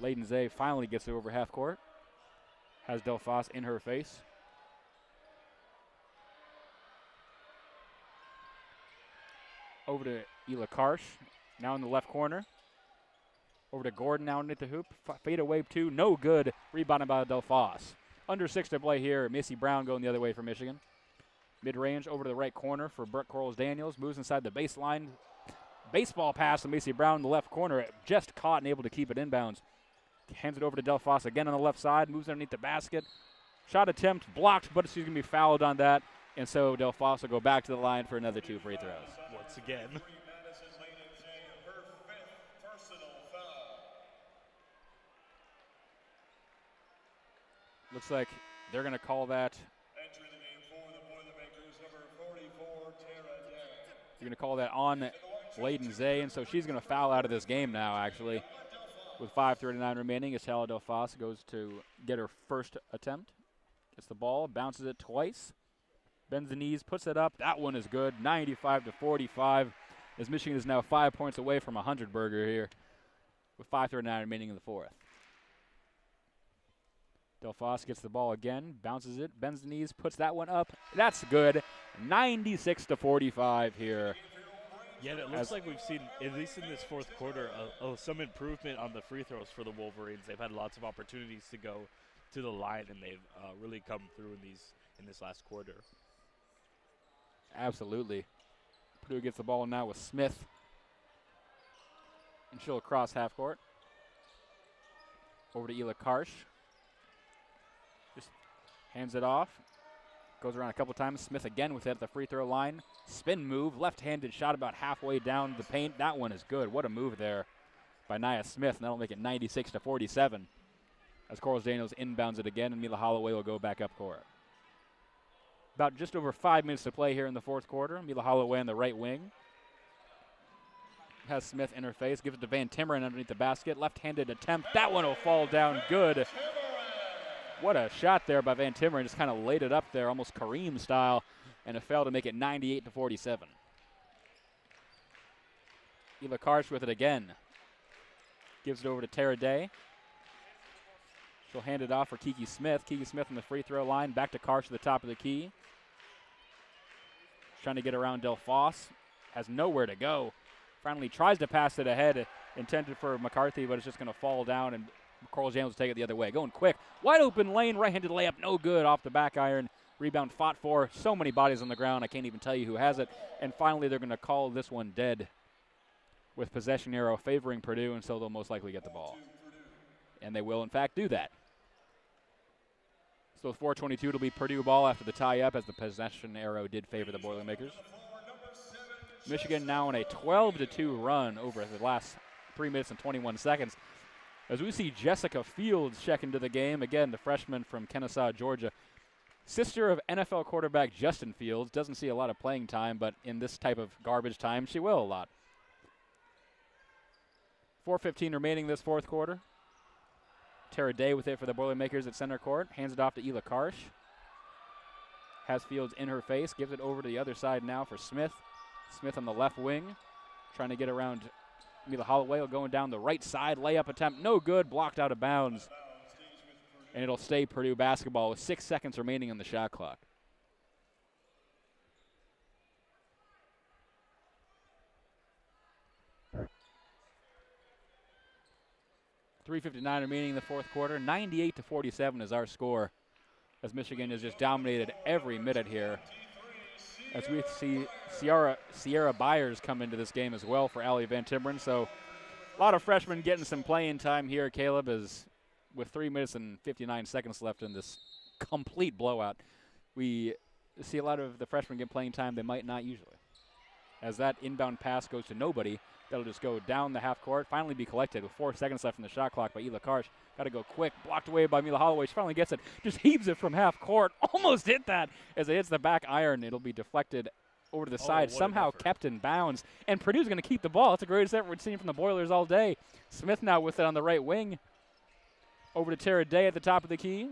Layden Zay finally gets it over half court. Has Delfoss in her face. Over to Ela Karsh, now in the left corner. Over to Gordon now underneath the hoop. Fade away two, no good. Rebounded by Delfoss. Under 6 to play here. Macy Brown going the other way for Michigan. Mid-range over to the right corner for Brooke Corliss-Daniels. Moves inside the baseline. Baseball pass to Macy Brown in the left corner. Just caught and able to keep it inbounds. Hands it over to Delfoss again on the left side. Moves underneath the basket. Shot attempt blocked, but she's going to be fouled on that. And so Delfoss will go back to the line for another 2 free throws. Once again. Looks like they're going to call that. Entering the game for the Boilermakers, number 44, Tara Day. You're going to call that on Layden Zay, and so she's going to foul out of this game now, actually, with 5:39 remaining. Estella Del Fos goes to get her first attempt. Gets the ball, bounces it twice, bends the knees, puts it up. That one is good, 95-45, as Michigan is now 5 points away from a 100-burger here with 5:39 remaining in the fourth. Del Fos gets the ball again, bounces it, bends the knees, puts that one up. That's good, 96-45 here. Yeah, and it looks like we've seen, at least in this fourth quarter, some improvement on the free throws for the Wolverines. They've had lots of opportunities to go to the line, and they've really come through in this last quarter. Absolutely. Purdue gets the ball now with Smith. And she'll cross half court. Over to Ela Karsh. Just hands it off. Goes around a couple times. Smith again with it at the free throw line. Spin move. Left-handed shot about halfway down the paint. That one is good. What a move there by Nia Smith. And that'll make it 96-47. As Corals Daniels inbounds it again, and Mila Holloway will go back up court. About just over 5 minutes to play here in the fourth quarter. Mila Holloway on the right wing. Has Smith in her face. Gives it to Van Timmeren underneath the basket. Left-handed attempt. That one will fall down good. What a shot there by Van Timmeren. Just kind of laid it up there, almost Kareem style, and it fell to make it 98-47. Ela Karsh with it again. Gives it over to Tara Day. She'll hand it off for Kiki Smith. Kiki Smith on the free throw line. Back to Karsh to the top of the key. Trying to get around Del Fos. Has nowhere to go. Finally tries to pass it ahead. Intended for McCarthy, but it's just going to fall down, and Corals Daniels will take it the other way. Going quick. Wide open lane. Right-handed layup. No good off the back iron. Rebound fought for. So many bodies on the ground. I can't even tell you who has it. And finally they're going to call this one dead with possession arrow favoring Purdue, and so they'll most likely get the ball. And they will, in fact, do that. So with 4:22, it'll be Purdue ball after the tie-up, as the possession arrow did favor the Boilermakers. Michigan now on a 12-2 run over the last 3 minutes and 21 seconds. As we see Jessica Fields check into the game, again, the freshman from Kennesaw, Georgia. Sister of NFL quarterback Justin Fields. Doesn't see a lot of playing time, but in this type of garbage time, she will a lot. 4:15 remaining this fourth quarter. Tara Day with it for the Boilermakers at center court. Hands it off to Ela Karsh. Has Fields in her face. Gives it over to the other side now for Smith. Smith on the left wing. Trying to get around Mila Holloway. Going down the right side. Layup attempt. No good. Blocked out of bounds. And it'll stay Purdue basketball with 6 seconds remaining on the shot clock. .3:59 remaining in the fourth quarter. 98-47 is our score, as Michigan has just dominated every minute here. As we see Sierra Byers come into this game as well for Allie Van Timmeren. So a lot of freshmen getting some playing time here, Caleb, as with 3 minutes and 59 seconds left in this complete blowout. We see a lot of the freshmen get playing time they might not usually. As that inbound pass goes to nobody, that'll just go down the half court, finally be collected with 4 seconds left in the shot clock by Ela Karsh. Got to go quick, blocked away by Mila Holloway. She finally gets it, just heaves it from half court. Almost hit that as it hits the back iron. It'll be deflected over to the side, somehow kept in bounds. And Purdue's going to keep the ball. It's the greatest effort we've seen from the Boilers all day. Smith now with it on the right wing. Over to Tara Day at the top of the key.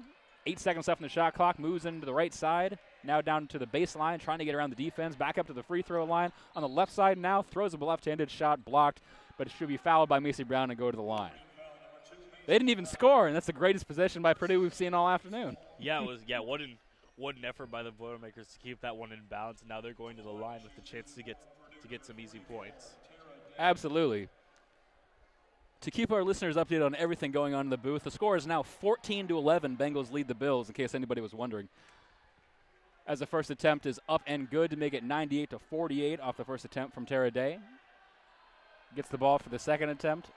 8 seconds left in the shot clock, moves into the right side. Now down to the baseline, trying to get around the defense. Back up to the free throw line. On the left side now, throws a left-handed shot, blocked, but it should be fouled by Macy Brown and go to the line. They didn't even score, and that's the greatest possession by Purdue we've seen all afternoon. Yeah, it was. Yeah, what an effort by the Boilermakers to keep that one in bounds. Now they're going to the line with the chance to get some easy points. Absolutely. To keep our listeners updated on everything going on in the booth, the score is now 14-11. Bengals lead the Bills, in case anybody was wondering. As the first attempt is up and good to make it 98-48 off the first attempt from Tara Day. Gets the ball for the second attempt.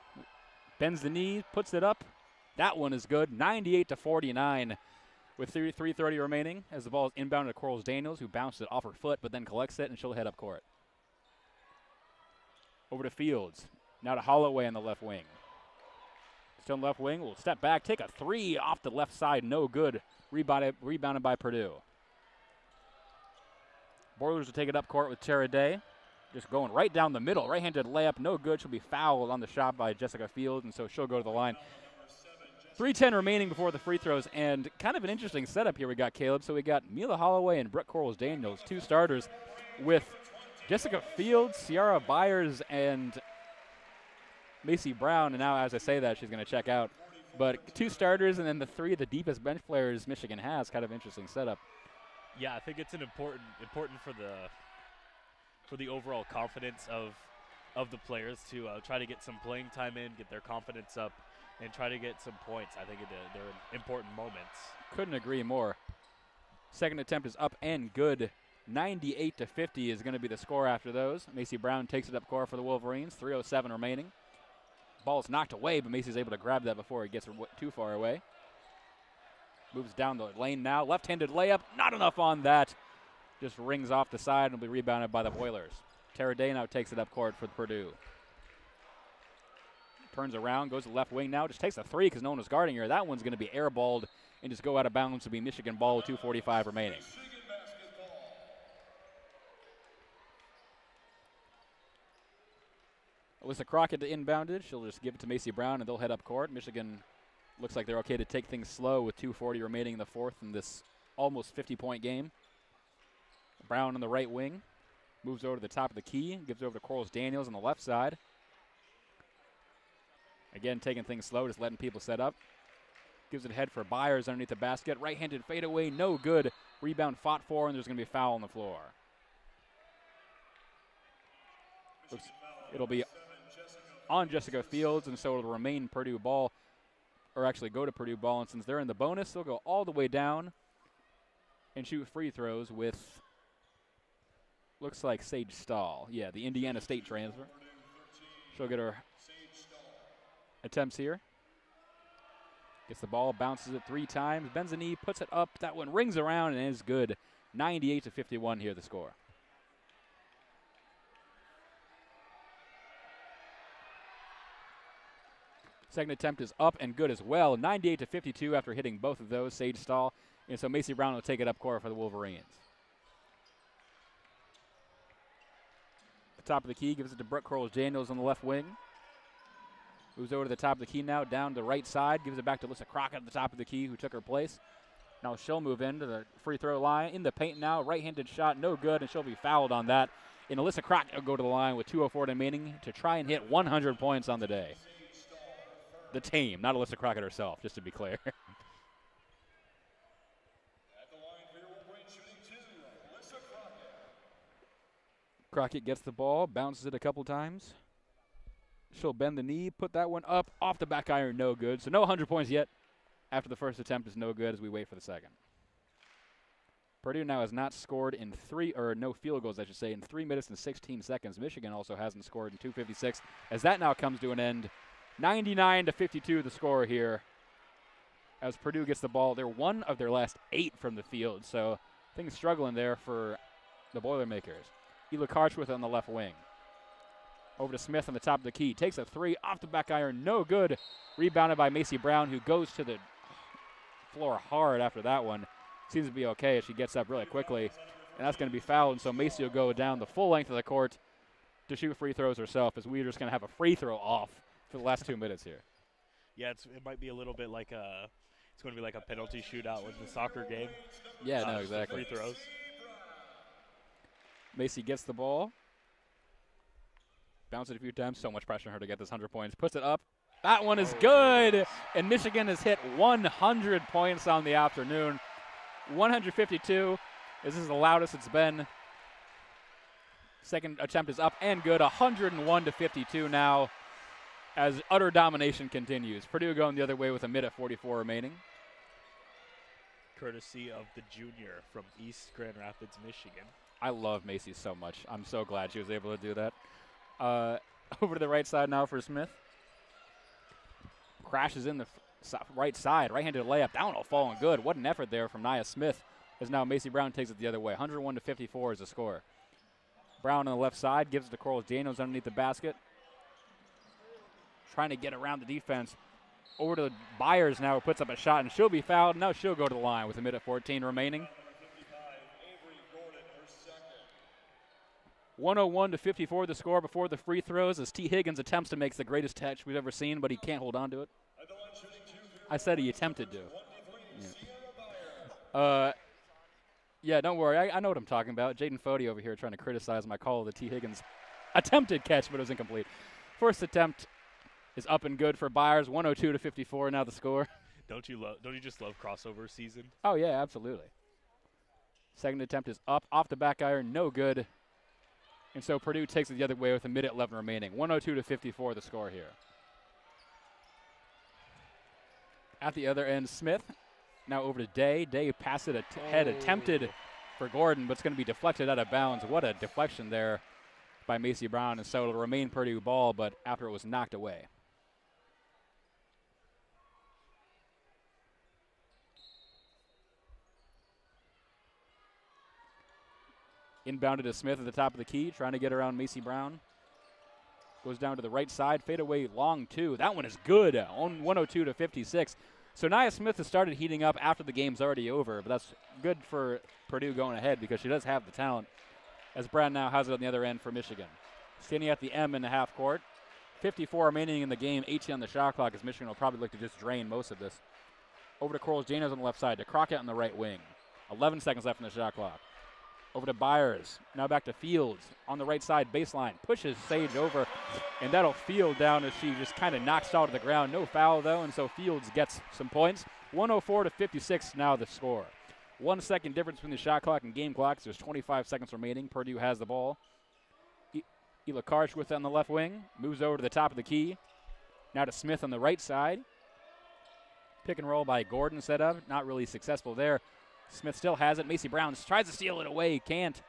Bends the knee, puts it up. That one is good. 98-49 with 3:30 remaining as the ball is inbounded to Corals Daniels, who bounced it off her foot but then collects it, and she'll head up court. Over to Fields. Now to Holloway on the left wing. Still on the left wing, will step back, take a three off the left side, no good. Rebounded by Purdue. Boilers will take it up court with Tara Day. Just going right down the middle. Right-handed layup, no good. She'll be fouled on the shot by Jessica Fields, and so she'll go to the line. 3:10 remaining before the free throws, and kind of an interesting setup here we got, Caleb. So we got Mila Holloway and Brooke Corals-Daniels, 2 starters, with Jessica Fields, Ciara Byers, and Macy Brown. And now as I say that, she's going to check out. But 2 starters and then the 3 of the deepest bench players Michigan has. Kind of interesting setup. Yeah, I think it's an important for the overall confidence of the players to try to get some playing time in, get their confidence up, and try to get some points. I think they're important moments. Couldn't agree more. Second attempt is up and good. 98-50 is going to be the score after those. Macy Brown takes it up court for the Wolverines. 3:07 remaining. Ball's knocked away, but Macy's able to grab that before it gets too far away. Moves down the lane now. Left-handed layup. Not enough on that. Just rings off the side and will be rebounded by the Boilers. Tara Day now takes it up court for Purdue. Turns around, goes to the left wing now. Just takes a 3 because no one was guarding her. That one's going to be airballed and just go out of bounds to be Michigan ball with 2:45 remaining. Alyssa Crockett to inbounded. She'll just give it to Macy Brown, and they'll head up court. Michigan looks like they're okay to take things slow with 2:40 remaining in the fourth in this almost 50-point game. Brown on the right wing. Moves over to the top of the key. Gives over to Corals-Daniels on the left side. Again, taking things slow, just letting people set up. Gives it ahead for Byers underneath the basket. Right-handed fadeaway, no good. Rebound fought for, and there's going to be a foul on the floor. It'll be on Jessica Fields, and so it'll remain Purdue ball, or actually go to Purdue ball. And since they're in the bonus, they'll go all the way down and shoot free throws with, looks like Sage Stahl. Yeah, the Indiana State transfer. She'll get her attempts here. Gets the ball, bounces it 3 times. Bends the knee, puts it up. That one rings around and is good. 98-51 here, the score. Second attempt is up and good as well. 98-52 after hitting both of those. Sage Stahl. And so Macy Brown will take it up court for the Wolverines. The top of the key gives it to Brooke Corals-Daniels on the left wing. Moves over to the top of the key now, down the right side. Gives it back to Alyssa Crockett at the top of the key, who took her place. Now she'll move into the free throw line. In the paint now, right-handed shot, no good, and she'll be fouled on that. And Alyssa Crockett will go to the line with 2:04 remaining to try and hit 100 points on the day. The team, not Alyssa Crockett herself, just to be clear. Crockett gets the ball, bounces it a couple times. She'll bend the knee, put that one up, off the back iron, no good. So no 100 points yet. After the first attempt is no good as we wait for the second. Purdue now has not scored in no field goals, I should say, in 3 minutes and 16 seconds. Michigan also hasn't scored in 2:56 as that now comes to an end. 99-52 the score here as Purdue gets the ball. They're 1 of their last 8 from the field, so things struggling there for the Boilermakers. Ela Karchwith on the left wing. Over to Smith on the top of the key. Takes a 3 off the back iron. No good. Rebounded by Macy Brown, who goes to the floor hard after that one. Seems to be okay as she gets up really quickly. And that's going to be fouled. And so Macy will go down the full length of the court to shoot free throws herself as we're just going to have a free throw off for the last 2 minutes here. Yeah, it might be a little bit like it's going to be like a penalty shootout with the soccer game. Yeah, no, exactly. Free throws. Macy gets the ball. Bounce it a few times. So much pressure on her to get this 100 points. Puts it up. That one is good. And Michigan has hit 100 points on the afternoon. 152. This is the loudest it's been. Second attempt is up and good. 101-52 now as utter domination continues. Purdue going the other way with a minute 44 remaining. Courtesy of the junior from East Grand Rapids, Michigan. I love Macy so much. I'm so glad she was able to do that. Over to the right side now for Smith. Crashes in the right side. Right-handed layup. Down, all falling good. What an effort there from Nia Smith as now Macy Brown takes it the other way. 101-54 is the score. Brown on the left side gives it to Corals-Daniels underneath the basket. Trying to get around the defense. Over to Byers now, who puts up a shot, and she'll be fouled. No, she'll go to the line with a minute 14 remaining. 101-54 the score before the free throws as T. Higgins attempts to make the greatest catch we've ever seen, but he can't hold on to it. I said he attempted to. Yeah, don't worry. I know what I'm talking about. Jaden Fode over here trying to criticize my call of the T. Higgins attempted catch, but it was incomplete. First attempt is up and good for Byers. 102-54 now the score. Don't you just love crossover season? Oh, yeah, absolutely. Second attempt is up, off the back iron, no good. And so Purdue takes it the other way with a minute 11 remaining. 102-54 the score here. At the other end, Smith now over to Day. Day pass it ahead, attempted for Gordon, but it's going to be deflected out of bounds. What a deflection there by Macy Brown. And so it'll remain Purdue ball, but after it was knocked away. Inbounded to Smith at the top of the key, trying to get around Macy Brown. Goes down to the right side, fadeaway long two. That one is good on 102-56. So Nia Smith has started heating up after the game's already over, but that's good for Purdue going ahead because she does have the talent, as Brown now has it on the other end for Michigan. Standing at the M in the half court. 54 remaining in the game, 18 on the shot clock, as Michigan will probably look to just drain most of this. Over to Corals Janos on the left side, to Crockett on the right wing. 11 seconds left in the shot clock. Over to Byers. Now back to Fields on the right side baseline. Pushes Sage over, and that'll Field down as she just kind of knocks out of the ground. No foul, though, and so Fields gets some points. 104-56 now the score. 1 second difference between the shot clock and game clock. There's 25 seconds remaining. Purdue has the ball. Ela Karsh with it on the left wing. Moves over to the top of the key. Now to Smith on the right side. Pick and roll by Gordon set up. Not really successful there. Smith still has it. Macy Brown tries to steal it away. Can't.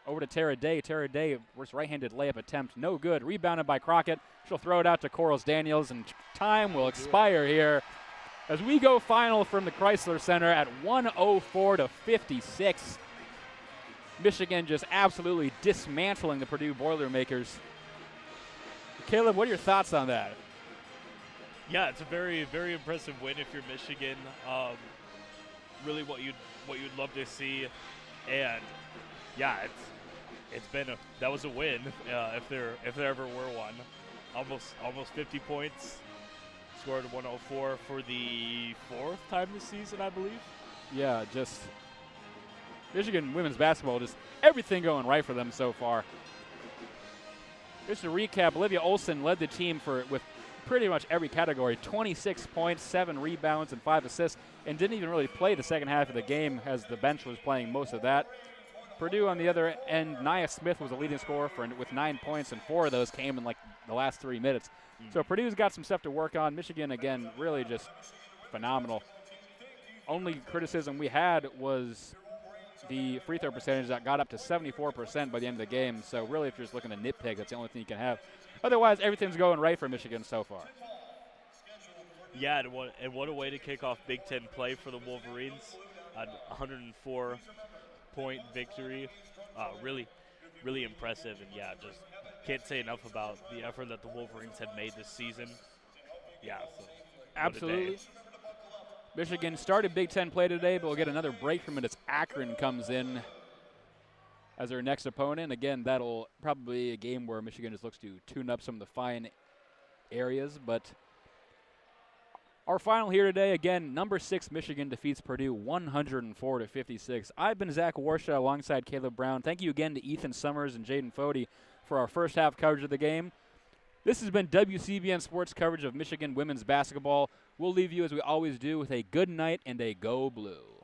Over to Tara Day. Tara Day, worst right-handed layup attempt. No good. Rebounded by Crockett. She'll throw it out to Corals Daniels, and time will expire here as we go final from the Crisler Center at 104-56. Michigan just absolutely dismantling the Purdue Boilermakers. Caleb, what are your thoughts on that? Yeah, it's a very, very impressive win if you're Michigan. Really, what you'd love to see, and yeah, that was a win if there ever were one. Almost 50 points, scored 104 for the 4th time this season, I believe. Yeah, just Michigan women's basketball, just everything going right for them so far. Just to recap, Olivia Olson led the team with pretty much every category. 26 points, 7 rebounds, and 5 assists, and didn't even really play the second half of the game as the bench was playing most of that. Purdue on the other end, Nia Smith was a leading scorer with 9 points, and 4 of those came in like the last 3 minutes. So Purdue's got some stuff to work on. Michigan, again, really just phenomenal. Only criticism we had was the free throw percentage that got up to 74% by the end of the game. So really, if you're just looking to nitpick, that's the only thing you can have. Otherwise, everything's going right for Michigan so far. Yeah, and what a way to kick off Big Ten play for the Wolverines. A 104-point victory. Really, really impressive. And, yeah, just can't say enough about the effort that the Wolverines have made this season. Yeah, so absolutely. Michigan started Big Ten play today, but we'll get another break from it as Akron comes in as their next opponent. Again, that'll probably be a game where Michigan just looks to tune up some of the fine areas. But our final here today, again, number 6 Michigan defeats Purdue 104-56. I've been Zach Warshaw alongside Caleb Brown. Thank you again to Ethan Sommers and Jaden Fode for our first half coverage of the game. This has been WCBN Sports coverage of Michigan women's basketball. We'll leave you, as we always do, with a good night and a go blue.